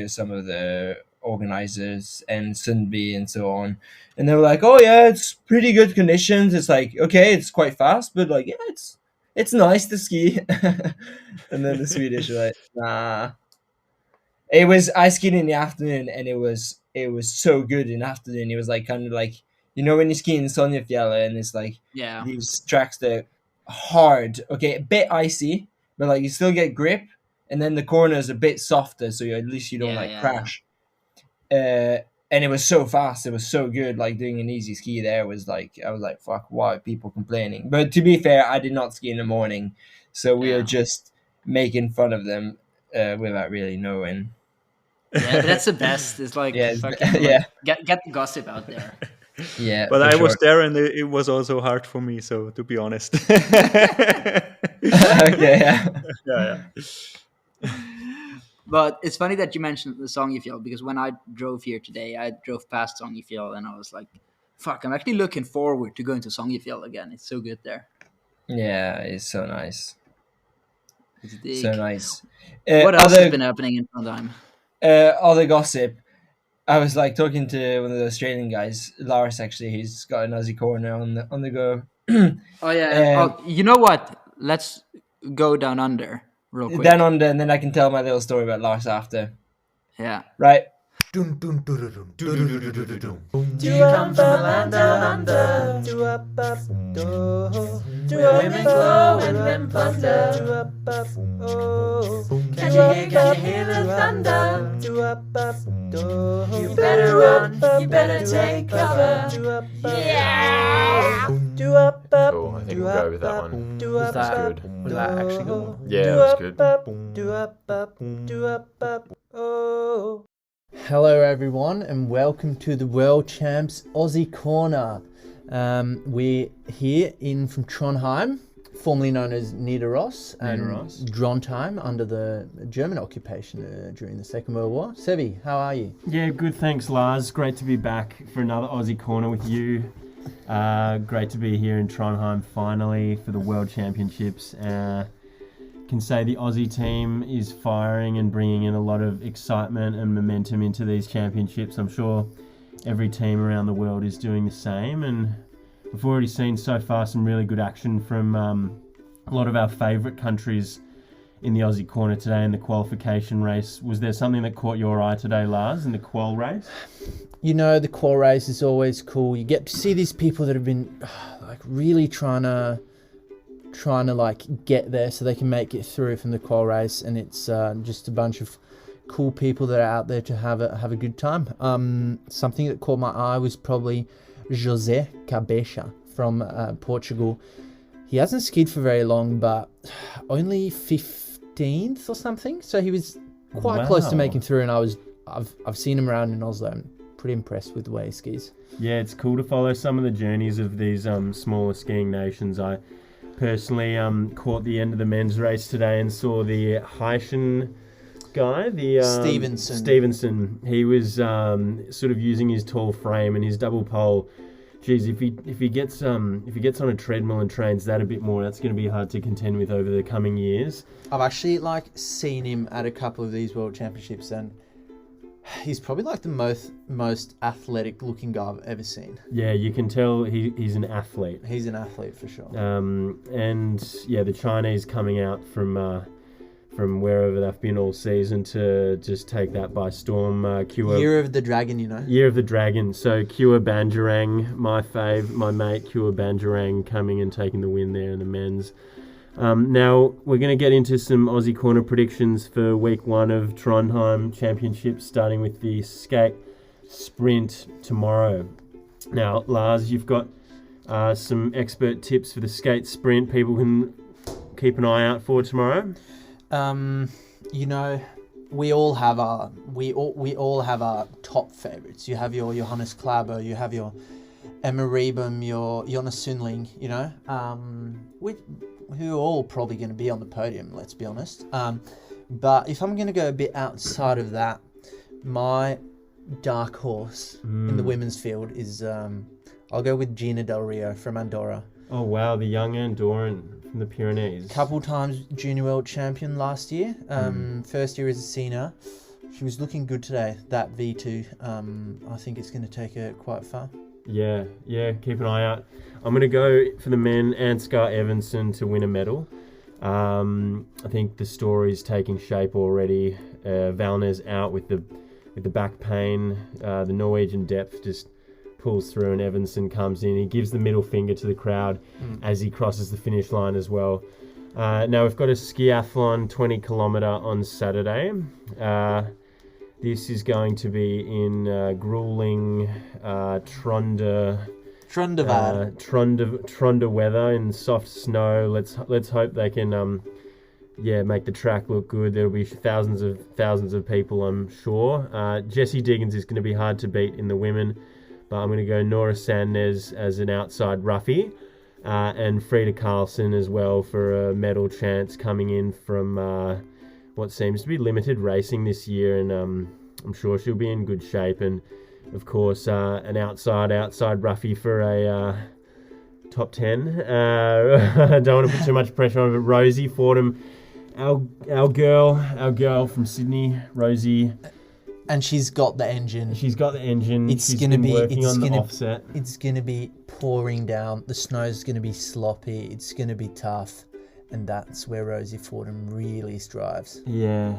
some of the organizers and Sundby and so on, and they were like, "Oh yeah, it's pretty good conditions. It's like okay, it's quite fast, but like yeah, it's nice to ski." And then the Swedish were like, "Nah." I skied in the afternoon, and it was so good in the afternoon. It was like kind of like when you ski in Sonjefjell, and it's like these tracks that are hard, okay, a bit icy, but like you still get grip, and then the corners are a bit softer, so at least you don't crash. And it was so fast, it was so good. Like doing an easy ski there was like I was like, fuck, why are people complaining? But to be fair, I did not ski in the morning, so we are just making fun of them without really knowing. Yeah, that's the best. It's like get the gossip out there. Yeah, but I was there, and it was also hard for me. So to be honest, okay, yeah. But it's funny that you mentioned the Sonjefjell, because when I drove here today, I drove past Sonjefjell, and I was like, "Fuck, I'm actually looking forward to going to Sonjefjell again. It's so good there." Yeah, it's so nice. It's so nice. What else has been happening in Trondheim? Other gossip. I was like talking to one of the Australian guys, Lars. Actually, he's got an Aussie corner on the go. Oh yeah. You know what? Let's go down under real quick. Down under, and then I can tell my little story about Lars after. Yeah. Right. Do you come from the land down under? Where women glow and men plunder. Can you hear the thunder? You better run, you better take cover. Yeah! Cool, I think we'll go with that one. Was that good? Was that actually good? Yeah, it was good. Hello everyone, and welcome to the World Champs Aussie Corner. We're here from Trondheim formerly known as Niederos and Niederos. Trondheim under the German occupation during the Second World War. Sebi, how are you? Yeah, good. Thanks, Lars. Great to be back for another Aussie Corner with you. Great to be here in Trondheim finally for the World Championships. Can say the Aussie team is firing and bringing in a lot of excitement and momentum into these championships. I'm sure every team around the world is doing the same, and we've already seen so far some really good action from a lot of our favourite countries in the Aussie Corner today in the qualification race. Was there something that caught your eye today, Lars, in the qual race? You know, the qual race is always cool. You get to see these people that have been like really trying to like get there so they can make it through from the qual race, and it's just a bunch of cool people that are out there to have a good time. Something that caught my eye was probably José Cabeça from Portugal. He hasn't skied for very long, but only 15th or something, so he was quite close to making through, and I've seen him around in Oslo. I'm pretty impressed with the way he skis. Yeah, it's cool to follow some of the journeys of these smaller skiing nations. I personally caught the end of the men's race today and saw the Haitian guy, the Stevenson. He was sort of using his tall frame and his double pole. Geez, if he gets on a treadmill and trains that a bit more, that's going to be hard to contend with over the coming years. I've actually seen him at a couple of these World Championships, and he's probably the most athletic looking guy I've ever seen. Yeah, you can tell he's an athlete. He's an athlete for sure. And yeah, the Chinese coming out from wherever they've been all season to just take that by storm. Year of the Dragon, you know. Year of the Dragon. So Kua Banjarang, my mate Kua Banjarang, coming and taking the win there in the men's. Now, we're going to get into some Aussie Corner predictions for week 1 of Trondheim Championships, starting with the skate sprint tomorrow. Now, Lars, you've got some expert tips for the skate sprint people can keep an eye out for tomorrow. You know, we all have our top favourites. You have your Johannes Klaber, you have your Emma Reebem, your Jonas Sundling, you know, who are all probably going to be on the podium, let's be honest. But if I'm going to go a bit outside of that, my dark horse in the women's field is, I'll go with Gina Del Rio from Andorra. Oh, wow, the young Andorran from the Pyrenees. Couple times junior world champion last year. First year as a senior. She was looking good today, that V2. I think it's going to take her quite far. Yeah, keep an eye out. I'm going to go for the men, Ansgar Evensen to win a medal. I think the story's taking shape already. Valnes out with the back pain. The Norwegian depth just pulls through, and Evensen comes in. He gives the middle finger to the crowd as he crosses the finish line as well. Now we've got a skiathlon 20 kilometre on Saturday. This is going to be in grueling Tronda weather in soft snow. Let's hope they can make the track look good. There'll be thousands of people, I'm sure. Jessie Diggins is going to be hard to beat in the women, but I'm going to go Nora Sandnes as an outside roughie, and Frida Karlsson as well for a medal chance coming in from what seems to be limited racing this year, and I'm sure she'll be in good shape. And of course, an outside roughie for a top 10. I don't want to put too much pressure on it, but Rosie Fordham, our girl from Sydney, Rosie. And she's got the engine. She's gonna be working on the offset. It's gonna be pouring down. The snow's gonna be sloppy. It's gonna be tough. And that's where Rosie Fordham really strives. Yeah,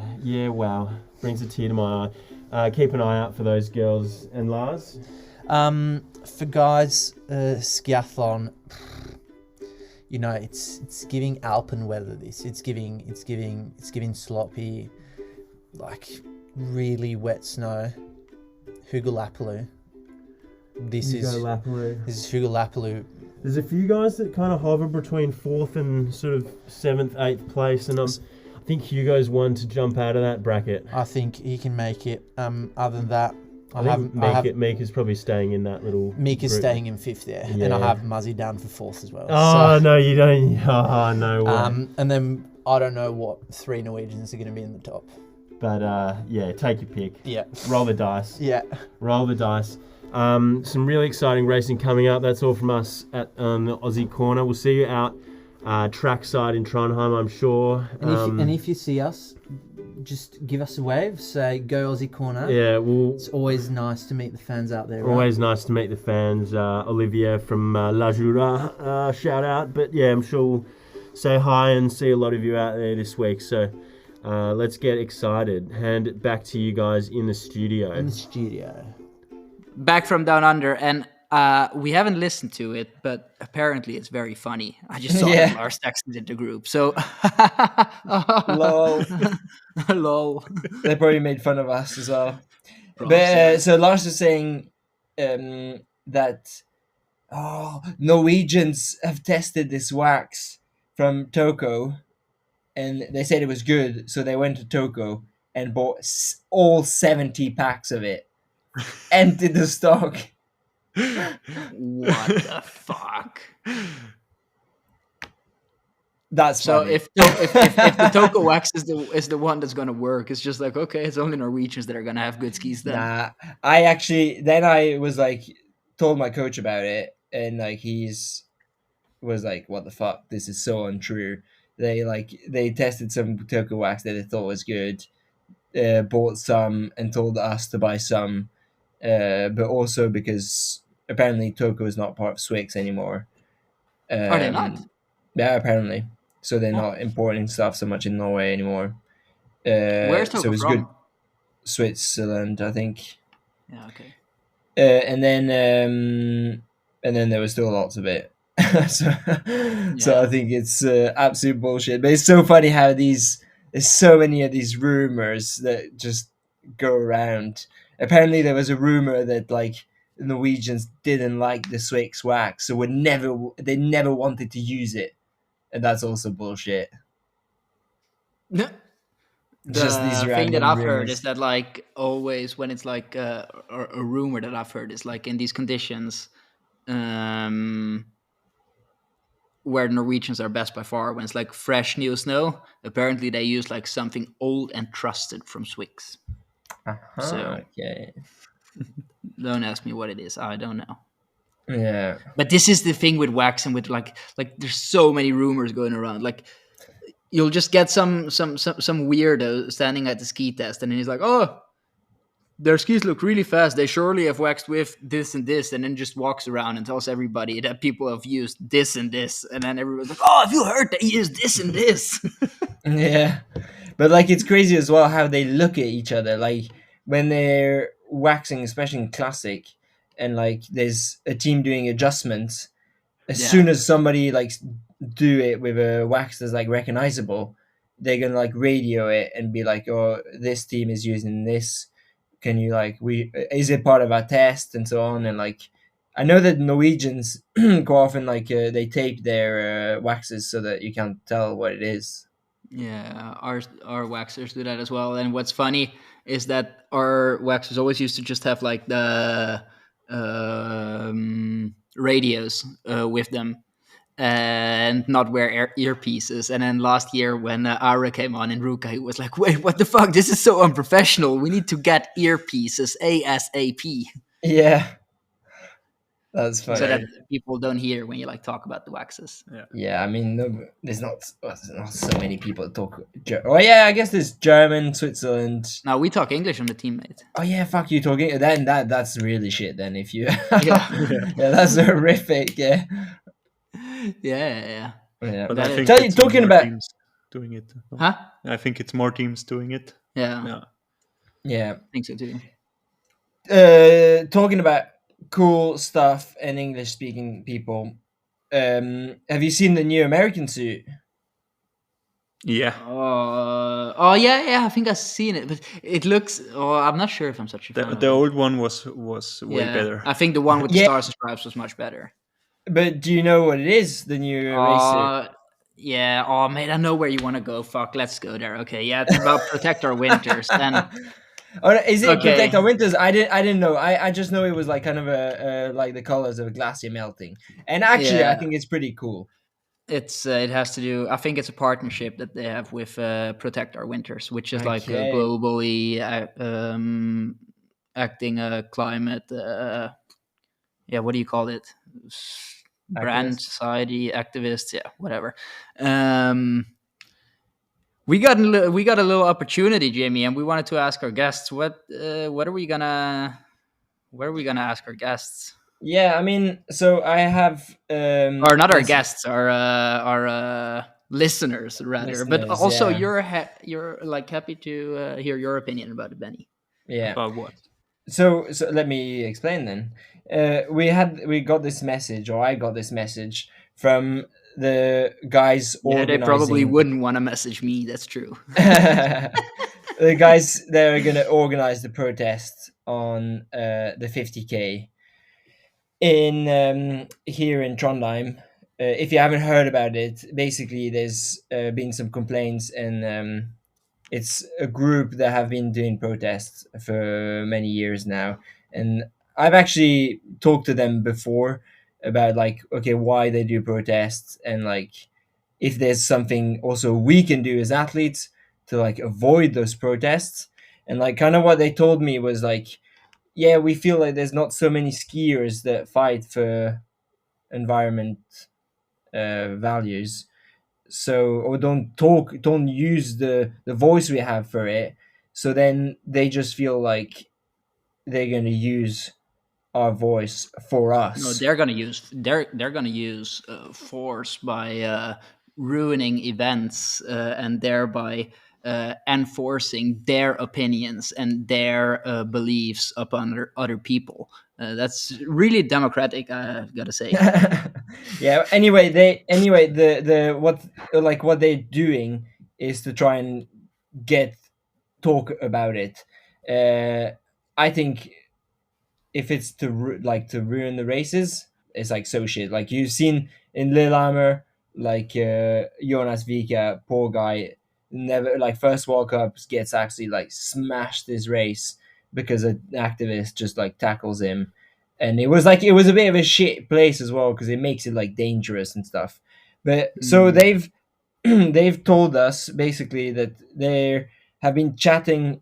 wow. Brings a tear to my eye. Keep an eye out for those girls. And Lars? For guys, skiathlon, you know, it's giving Alpen weather this. It's giving sloppy, like really wet snow. Hugo Lapaloo. This is Hugo Lapaloo. There's a few guys that kind of hover between 4th and sort of 7th, 8th place, and I think Hugo's one to jump out of that bracket. I think he can make it. Other than that, I think Meek is probably staying in that little. Meek is group. staying in 5th there, and Yeah. I have Muzzy down for 4th as well. Oh no, you don't. Oh no way. And then I don't know what 3 Norwegians are going to be in the top. But yeah, take your pick. Yeah. Roll the dice. Yeah. Roll the dice. Some really exciting racing coming up. That's all from us at the Aussie Corner. We'll see you out trackside in Trondheim, I'm sure. And if you see us, just give us a wave. Say, go Aussie Corner. Yeah, it's always nice to meet the fans out there. Always nice to meet the fans. Olivia from La Jura, shout out. But yeah, I'm sure we'll say hi and see a lot of you out there this week. So let's get excited. Hand it back to you guys in the studio. Back from Down Under, and we haven't listened to it, but apparently it's very funny. I just saw that Lars texted in the group, so Lol. lol. They probably made fun of us as well. But so Lars is saying that Norwegians have tested this wax from Toko, and they said it was good, so they went to Toko and bought all 70 packs of it. Emptied the stock. What the fuck? That's so funny. if the Toko wax is the one that's gonna work, it's just like, okay, it's only Norwegians that are gonna have good skis then. Nah, I was like, told my coach about it, and like was like, what the fuck, this is so untrue. They tested some Toko wax that they thought was good, bought some and told us to buy some, but also because apparently Toko is not part of Swix anymore. Are they not? Yeah, apparently. So they're not importing stuff so much in Norway anymore. Where's Toko so it was from? good. Switzerland, I think. Yeah, okay. And then there was still lots of it. So I think it's absolute bullshit. But it's so funny how there's so many of these rumors that just go around. Apparently there was a rumor that like the Norwegians didn't like the Swix wax, so they never wanted to use it, and that's also bullshit. The Just these thing that random I've heard rumors. is that like always when it's like a rumor that I've heard is like in these conditions where the Norwegians are best by far, when it's like fresh new snow, apparently they use like something old and trusted from Swix. So okay. Don't ask me what it is. I don't know. Yeah. But this is the thing with wax and with like there's so many rumors going around. Like you'll just get some weirdo standing at the ski test and he's like, oh, their skis look really fast. They surely have waxed with this and this, and then just walks around and tells everybody that people have used this and this, and then everyone's like, oh, have you heard they used this and this? Yeah. But like it's crazy as well how they look at each other. Like when they're waxing, especially in classic, and like there's a team doing adjustments, as soon as somebody like do it with a wax that's like recognizable, they're gonna like radio it and be like, oh, this team is using this, can you like is it part of our test and so on. And like I know that Norwegians go often like they tape their waxes so that you can't tell what it is. Yeah, our waxers do that as well. And what's funny is that our waxers always used to just have like the radios with them and not wear earpieces. And then last year when Ara came on in Ruka, he was like, wait, what the fuck? This is so unprofessional. We need to get earpieces ASAP. Yeah. That's funny. So that people don't hear when you like talk about the waxes. Yeah, I mean, there's not so many people that talk. Oh yeah, I guess there's German, Switzerland. No, we talk English on the team, mate. Oh yeah, fuck you talking. Then that's really shit. Then if you, yeah, that's horrific. Yeah. Yeah. But I think talking about teams doing it. Huh? I think it's more teams doing it. Yeah. I think so too. Talking about cool stuff and English speaking people, have you seen the new American suit? Yeah. Yeah, I think I've seen it, but it looks I'm not sure if I'm such a fan. The old one was way better. I think the one with the stars and stripes was much better. But do you know what it is, the new race suit? Yeah, mate, I know where you want to go. Fuck, let's go there. Okay, yeah, it's about protect our winters. Then Oh, is it Okay. Protect Our Winters? I didn't know. I just know it was like kind of a like the colors of a glacier melting. And actually, I Yeah. think it's pretty cool. It has to do. I think it's a partnership that they have with Protect Our Winters, which is like a Okay. globally acting climate. Yeah, what do you call it? Brand Activist. society activists. Yeah, whatever. We got a little opportunity, Jamie, and we wanted to ask our guests what are we gonna ask our guests? Yeah, I mean, so I have Or not our this guests, our listeners rather. But listeners, also, yeah. you're like happy to hear your opinion about it, Benny. Yeah. About what? So let me explain then. We got this message, or I got this message from the guys Yeah, they probably organizing. wouldn't want to message me. That's true. The guys that are gonna organize the protest on the 50K in here in Trondheim. If you haven't heard about it, basically there's been some complaints, and it's a group that have been doing protests for many years now. And I've actually talked to them before about like, okay, why they do protests, and like if there's something also we can do as athletes to like avoid those protests. And like kind of what they told me was like, yeah, we feel like there's not so many skiers that fight for environment values, so, or don't use the voice we have for it, so then they just feel like they're going to use our voice for No, us. they're gonna use force by ruining events and thereby enforcing their opinions and their beliefs upon other people. That's really democratic, I gotta say. Yeah, the what they're doing is to try and get talk about it. I think if it's to ruin the races, it's like so shit. Like you've seen in Lillehammer, like Jonas Vika, poor guy, never like first World Cup gets actually like smashed his race because an activist just like tackles him, and it was a bit of a shit place as well because it makes it like dangerous and stuff. But so they've told us basically that they have been chatting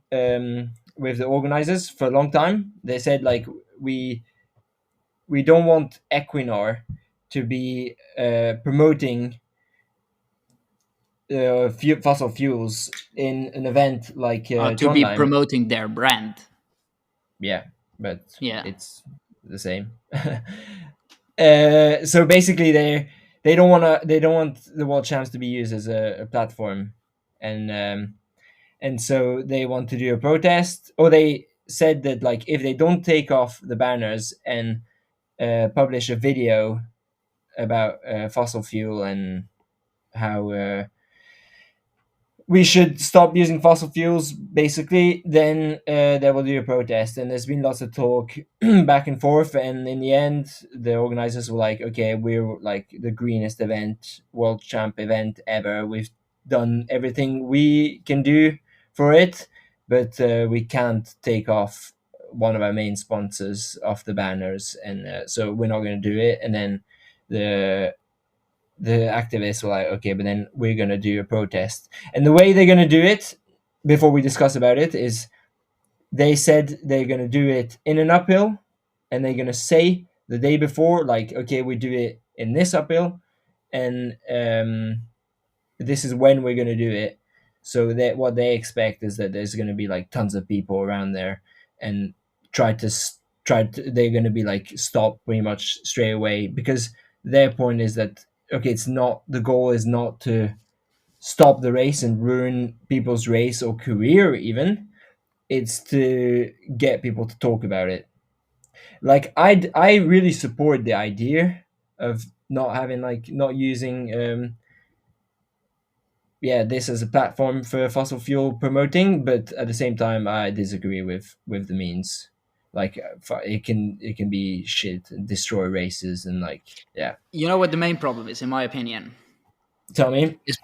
with the organizers for a long time. They said like we don't want Equinor to be promoting fossil fuels in an event like To be Trondheim. promoting their brand. Yeah, but Yeah. it's the same. So basically, they don't want the World Champs to be used as a platform, and so they want to do a protest. Or they said that like if they don't take off the banners and publish a video about fossil fuel and how we should stop using fossil fuels, basically, then they will do a protest. And there's been lots of talk back and forth. And in the end, the organizers were like, okay, we're like the greenest event, world champ event ever. We've done everything we can do for it, but we can't take off one of our main sponsors off the banners. And so we're not going to do it. And then the activists were like, okay, but then we're going to do a protest. And the way they're going to do it, before we discuss about it, is they said they're going to do it in an uphill, and they're going to say the day before, like, okay, we do it in this uphill, and this is when we're going to do it. So that what they expect is that there's going to be like tons of people around there, and they're going to be like stop pretty much straight away, because their point is that okay, it's not, the goal is not to stop the race and ruin people's race or career even, it's to get people to talk about it. Like I really support the idea of not using this as a platform for fossil fuel promoting, but at the same time I disagree with the means. Like it can be shit and destroy races and like, yeah. You know what the main problem is, in my opinion, Tell me. is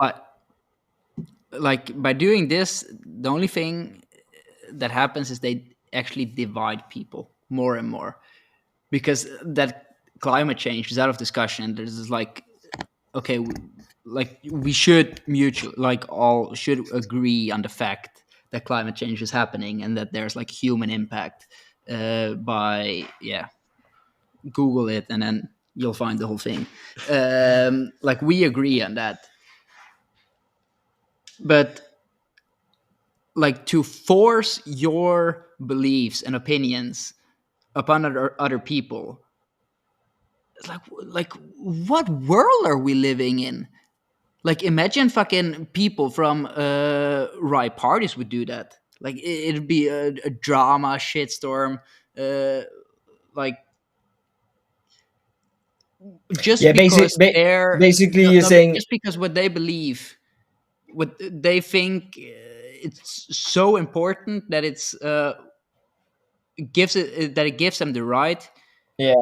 by doing this, the only thing that happens is they actually divide people more and more, because that climate change is out of discussion. There's this like, okay, we should all should agree on the fact that climate change is happening and that there's like human impact. By Google it and then you'll find the whole thing. Like we agree on that, but like to force your beliefs and opinions upon other people, it's like what world are we living in? Like imagine fucking people from right parties would do that. Like it'd be a drama shitstorm. Like just Yeah, because they're basically no, you're but saying just because what they believe, what they think, it's so important that it's it gives them the right yeah.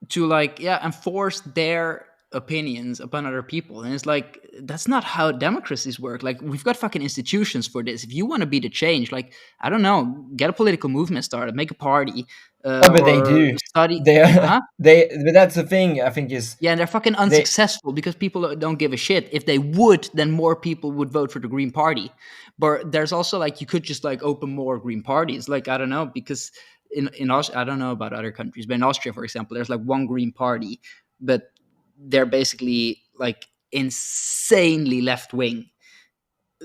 to like enforce their opinions upon other people. And it's like that's not how democracies work. Like we've got fucking institutions for this. If you want to be the change, like I don't know, get a political movement started, make a party, Oh, but they or do. study. They are, Huh? but that's the thing. I think is Yeah, and they're fucking unsuccessful because people don't give a shit. If they would, then more people would vote for the Green Party. But there's also like you could just like open more Green parties. Like I don't know, because in Austria, I don't know about other countries, but in Austria, for example, there's like one Green Party, but they're basically like insanely left wing.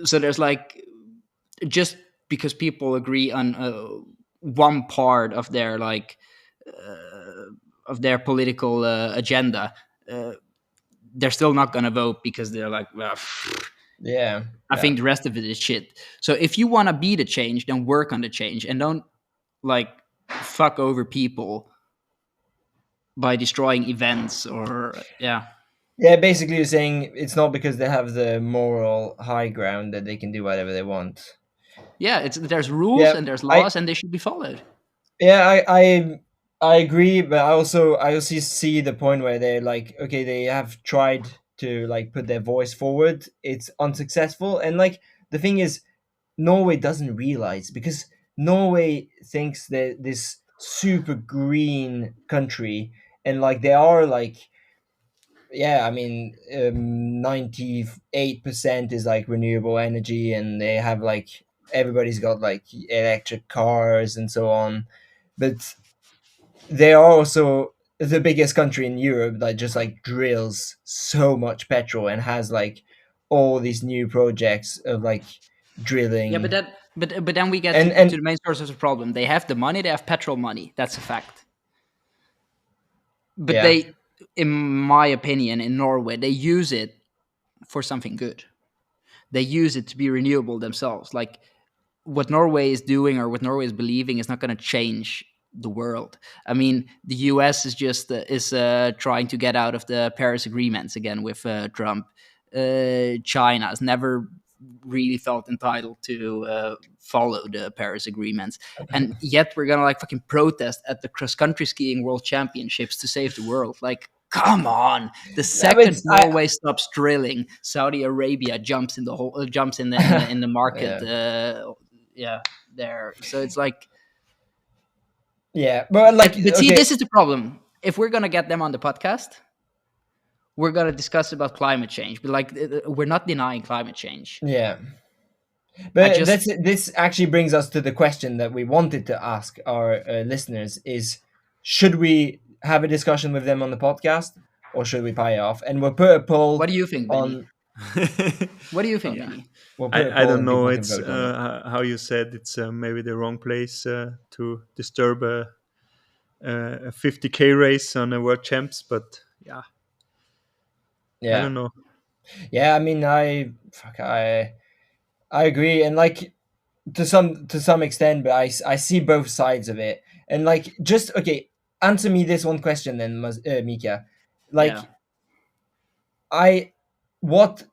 So there's like just because people agree on one part of their like of their political agenda, they're still not going to vote because they're like, well, yeah. I think the rest of it is shit. So if you want to be the change, then work on the change and don't like fuck over people by destroying events or Yeah, basically you're saying it's not because they have the moral high ground that they can do whatever they want. There's rules Yeah, and there's laws and they should be followed. Yeah, I agree, but I also see the point where they're like, okay, they have tried to like put their voice forward. It's unsuccessful, and like the thing is, Norway doesn't realize because Norway thinks that this super green country, and like they are like, yeah, I mean, 98% is like renewable energy, and they have like everybody's got like electric cars and so on, but they are also the biggest country in Europe that just like drills so much petrol and has like all these new projects of like drilling. Yeah, but then we get And to the main source of the problem. They have the money, they have petrol money. That's a fact. But Yeah. they, in my opinion, in Norway, they use it for something good. They use it to be renewable themselves. Like what Norway is doing or what Norway is believing is not going to change the world. I mean, the US is just trying to get out of the Paris agreements again with Trump. China has never really felt entitled to follow the Paris agreements, and yet we're gonna like fucking protest at the cross country skiing world championships to save the world. Like, come on! The second Norway stops drilling, Saudi Arabia jumps in the whole jumps in the market. There. So it's like, yeah, but like, but see, this is the problem. If we're gonna get them on the podcast, we're gonna discuss about climate change, but like we're not denying climate change. Yeah, but this actually brings us to the question that we wanted to ask our listeners: is should we have a discussion with them on the podcast, or should we pie off? And we'll put a poll. What do you think, Benny? What do you think, Benny? We'll I don't know. It's how you said. It's maybe the wrong place to disturb a 50K race on a world champs, but yeah. I don't know. Yeah, I mean, I agree, and like to some extent, but I see both sides of it, and like just okay, answer me this one question then, Mika. Like, what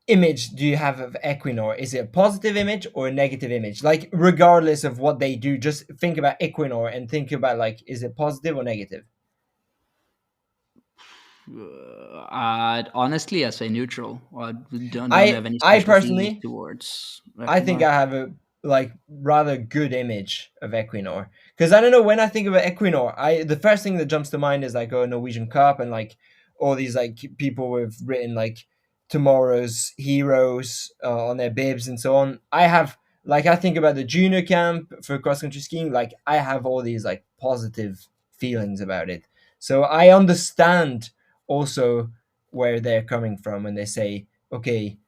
image do you have of Equinor? Is it a positive image or a negative image? Like, regardless of what they do, just think about Equinor and think about like, is it positive or negative? Honestly, I say neutral. I don't have any special personally feelings towards. I think I have a like rather good image of Equinor. Because I don't know, when I think of Equinor, the first thing that jumps to mind is like Norwegian Cup and like all these like people who've written like tomorrow's heroes on their bibs and so on. I think about the junior camp for cross country skiing. Like I have all these like positive feelings about it. So I understand also where they're coming from when they say, okay,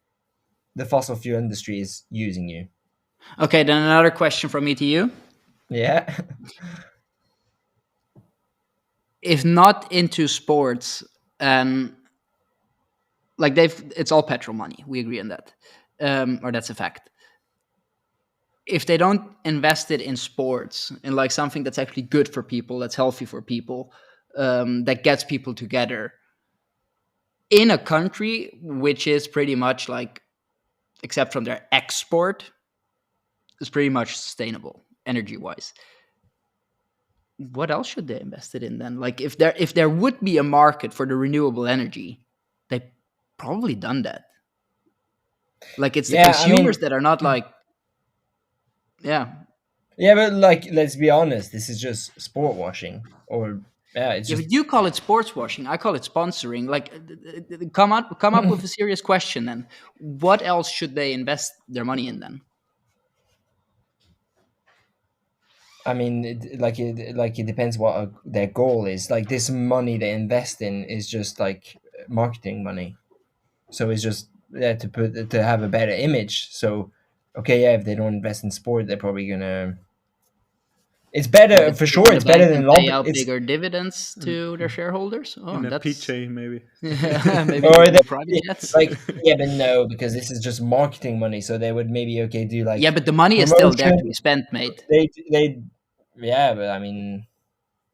the fossil fuel industry is using you. Okay, then another question from me to you. Yeah. If not into sports, like it's all petrol money. We agree on that, or that's a fact. If they don't invest it in sports, in like something that's actually good for people, that's healthy for people, that gets people together in a country which is pretty much like, except from their export, is pretty much sustainable energy-wise. What else should they invest it in then? Like if there would be a market for the renewable energy, they probably done that. Like it's the consumers that are not like, yeah, but like let's be honest, this is just sport washing, or it's just. But you call it sports washing. I call it sponsoring. Like, come up with a serious question. Then, what else should they invest their money in then? I mean, it depends what their goal is. Like this money they invest in is just like marketing money, so it's just to have a better image. So, okay, if they don't invest in sport, they're probably gonna. It's better for sure. It's better than pay out bigger dividends to their shareholders. Oh, in a that's PJ maybe. Yeah, maybe or private jets. Like but no, because this is just marketing money. So they would maybe do like but the money is still there to be spent, mate. They but I mean.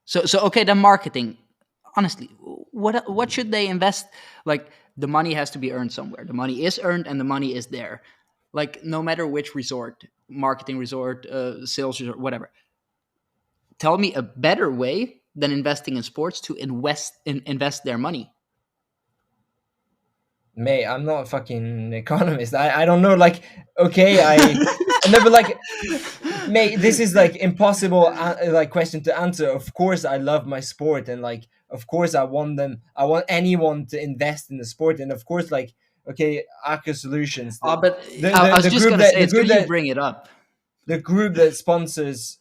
So okay, then marketing. Honestly, what should they invest? Like the money has to be earned somewhere. The money is earned and the money is there. Like no matter which resort, marketing resort, sales resort, whatever. Tell me a better way than investing in sports to invest their money. Mate, I'm not a fucking economist. I don't know. Like, okay, I never like. Mate, this is like impossible like question to answer. Of course, I love my sport, and like, of course, I want anyone to invest in the sport, and of course, like, okay, Aker Solutions. But I was just gonna say it's good you bring it up. The group that sponsors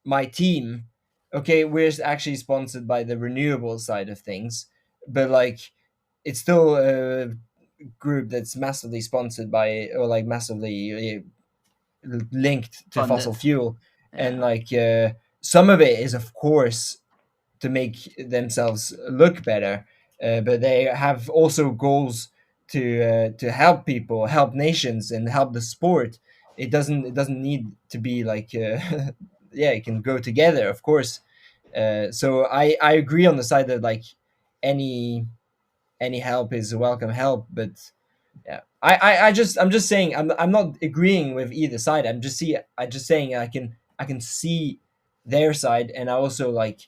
my team, okay, we're actually sponsored by the renewable side of things, but like it's still a group that's massively sponsored by, or like massively linked to Funded. fossil fuel. And like some of it is of course to make themselves look better, but they have also goals to help people, help nations, and help the sport. It doesn't need to be like it can go together, of course. So I agree on the side that like any help is a welcome help, but yeah, I'm just saying I'm not agreeing with either side. I'm just saying I can see their side, and I also like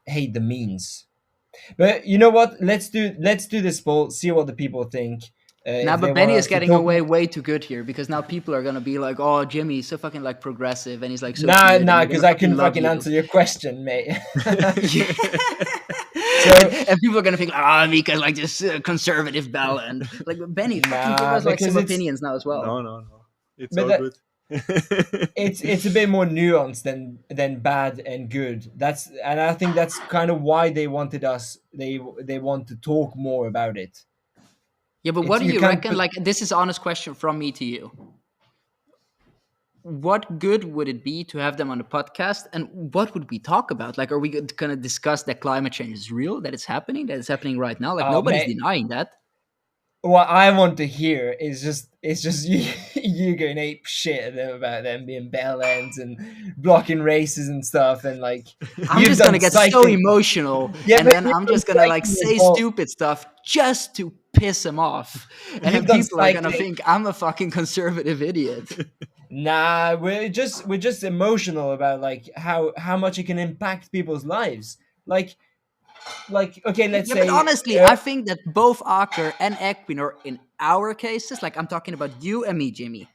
hate the means. But you know what? Let's do this poll. See what the people think. But Benny is getting away way too good here, because now people are gonna be like, "Oh, Jimmy's so fucking like progressive," and he's like, so nah, because I couldn't fucking answer your question, mate. And people are gonna think, Mika's like this conservative bell, and like Benny fucking give us like some opinions now as well. No, it's all good. it's a bit more nuanced than bad and good. And I think that's kind of why they wanted us. They want to talk more about it. Yeah, but what do you reckon? Like, this is an honest question from me to you. What good would it be to have them on the podcast, and what would we talk about? Like, are we going to discuss that climate change is real, that it's happening right now? Like, nobody's denying that. What I want to hear is just you going ape shit about them being bell ends and blocking races and stuff, and like I'm just gonna get so emotional, and then I'm just gonna like say stupid stuff just to piss them off, and then people are gonna think I'm a fucking conservative idiot. Nah, we're just emotional about like how much it can impact people's lives. Like okay, let's say. But honestly, I think that both Aker and Equinor, in our cases, like I'm talking about you and me, Jimmy,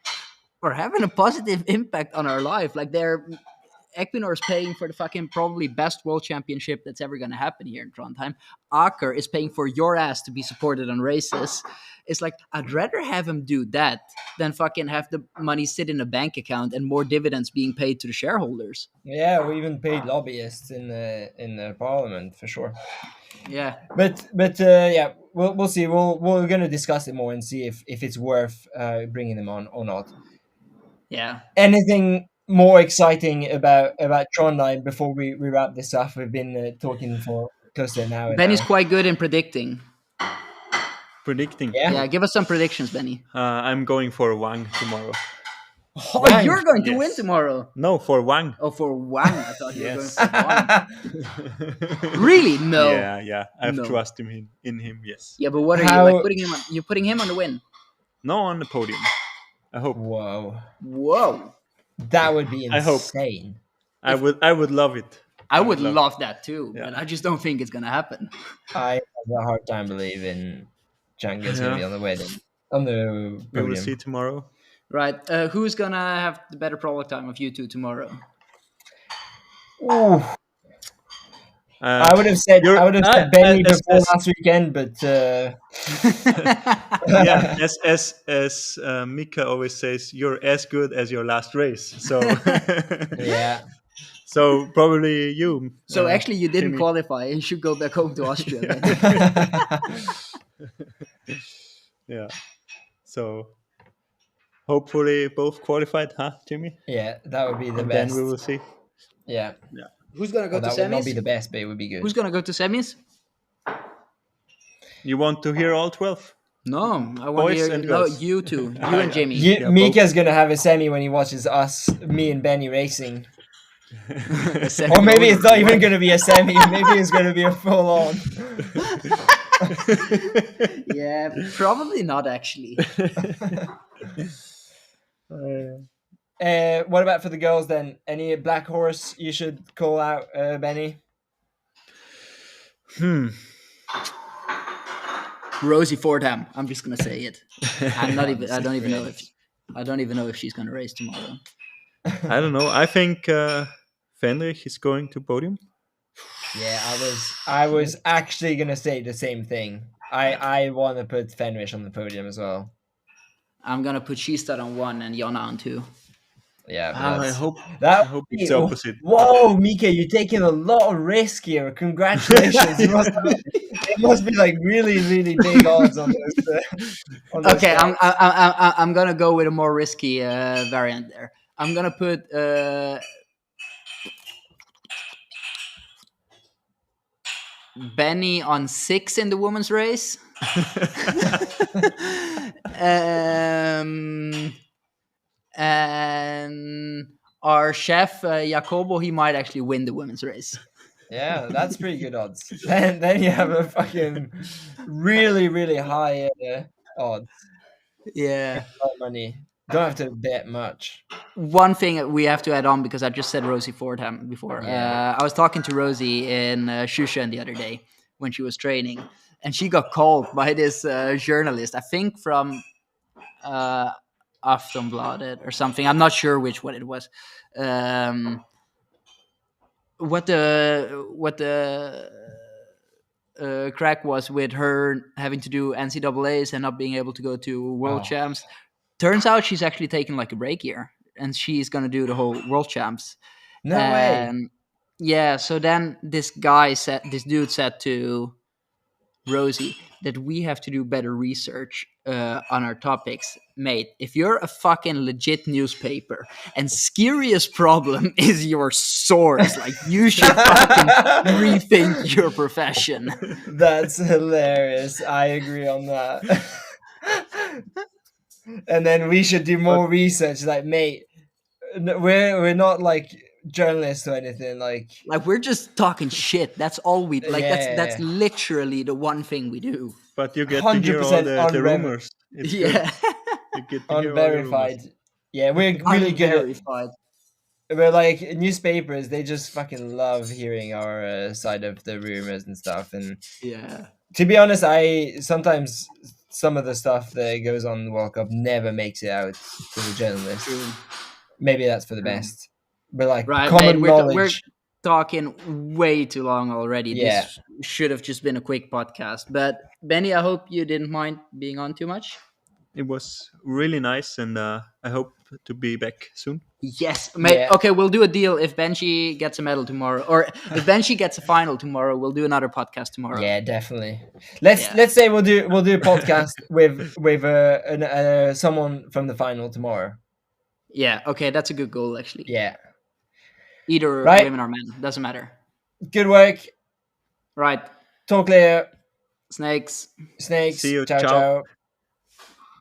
are having a positive impact on our life. Like Equinor is paying for the fucking probably best world championship that's ever going to happen here in Trondheim. Aker is paying for your ass to be supported on races. It's like, I'd rather have him do that than fucking have the money sit in a bank account and more dividends being paid to the shareholders. Yeah, we even paid lobbyists in the parliament for sure. Yeah. But yeah, we'll see. We're gonna discuss it more and see if it's worth bringing them on or not. Yeah. Anything more exciting about Trondheim before we wrap this up? We've been talking for close to an hour. Benny's now. quite good in predicting. Predicting. Yeah. Give us some predictions, Benny. I'm going for Wang tomorrow. Oh, Wang. you're going to Yes. win tomorrow. No, for Wang. Oh, for Wang. I thought you were going Yes. for Wang. Really? No. Yeah. I have No. trust in him. Yes. Yeah, but what are How- you like putting him on? You're putting him on the win. No, on the podium. I hope. Whoa, Whoa. that would be I hope. insane. I would love it. I would love that too, Yeah. but I just don't think it's gonna happen. I have a hard time believing Django's gonna be on the wedding on the We will podium. see tomorrow. Right. Who's gonna have the better prologue time of you two tomorrow? Ooh. I would have said Benny before last weekend, but Yeah, as Mika always says, you're as good as your last race. So yeah. so probably you. So actually, you didn't Timmy. qualify. You should go back home to Austria. Then. Yeah. So hopefully both qualified, huh, Jimmy? Yeah, that would be the And best. then we will see. Yeah. Who's gonna go Well, to that would not be semis? the best, but it would be good. Who's gonna go to semis? You want to hear all 12? No, I want Boys to hear and no, girls. you two, you and Jimmy. Yeah, Mika's gonna have a semi when he watches us, me and Benny racing. A semi Or maybe it's not over. even gonna be a semi. Maybe it's gonna be a full on. Yeah, probably not actually. What about for the girls then? Any black horse you should call out, Benny? Rosie Fordham. I'm just gonna say it. I'm not even. I don't even know if. I don't even know if she's gonna race tomorrow. I don't know. I think Fenrich is going to podium. Yeah, I was actually gonna say the same thing. I want to put Fenrich on the podium as well. I'm gonna put Skistad on 1 and Jonna on 2. Yeah, I hope that it's the opposite. Whoa, Mika, you're taking a lot of risk here. Congratulations! It must be like really, really big odds on those. Okay, I'm gonna go with a more risky variant there. I'm gonna put Benny on 6 in the women's race. And our chef Jacobo, he might actually win the women's race. Yeah, that's pretty good odds. Then you have a fucking really, really high odds. Yeah. A lot of money. Don't have to bet much. One thing we have to add on, because I just said Rosie Fordham before. Yeah. I was talking to Rosie in Shushan the other day when she was training, and she got called by this journalist, I think from Aftonbladet or something. I'm not sure which one it was. What the crack was with her having to do NCAAs and not being able to go to World Champs. Turns out she's actually taking like a break year, and she's gonna do the whole World Champs. No way. Yeah. So then this dude said to Rosie that we have to do better research on our topics, mate. If you're a fucking legit newspaper and Skiria's problem is your source, like you should fucking rethink your profession. That's hilarious. I agree on that. And then we should do more research. Like, mate, we're not like journalists or anything. Like we're just talking shit. That's all we like. Yeah. That's literally the one thing we do. But you get to hear all 100% the rumors. It's good. Yeah, You get to hear all the unverified. rumors. Yeah, we're really good. Unverified. We're like newspapers. They just fucking love hearing our side of the rumors and stuff. And Yeah. to be honest, I sometimes some of the stuff that goes on in the World Cup never makes it out to the journalists. Maybe that's for the best. But like Right, common mate, knowledge. we're talking way too long already. Yeah. This should have just been a quick podcast. But Benny, I hope you didn't mind being on too much. It was really nice, and I hope to be back soon. Yes, mate. Yeah. Okay, we'll do a deal. If Benji gets a medal tomorrow, or if Benji gets a final tomorrow, we'll do another podcast tomorrow. Yeah, definitely. Let's say we'll do a podcast with someone from the final tomorrow. Yeah. Okay, that's a good goal, actually. Yeah. Either Right. women or men, doesn't matter. Good work. Right. Talk later. Snakes. Snakes. See you. Ciao, Ciao. ciao.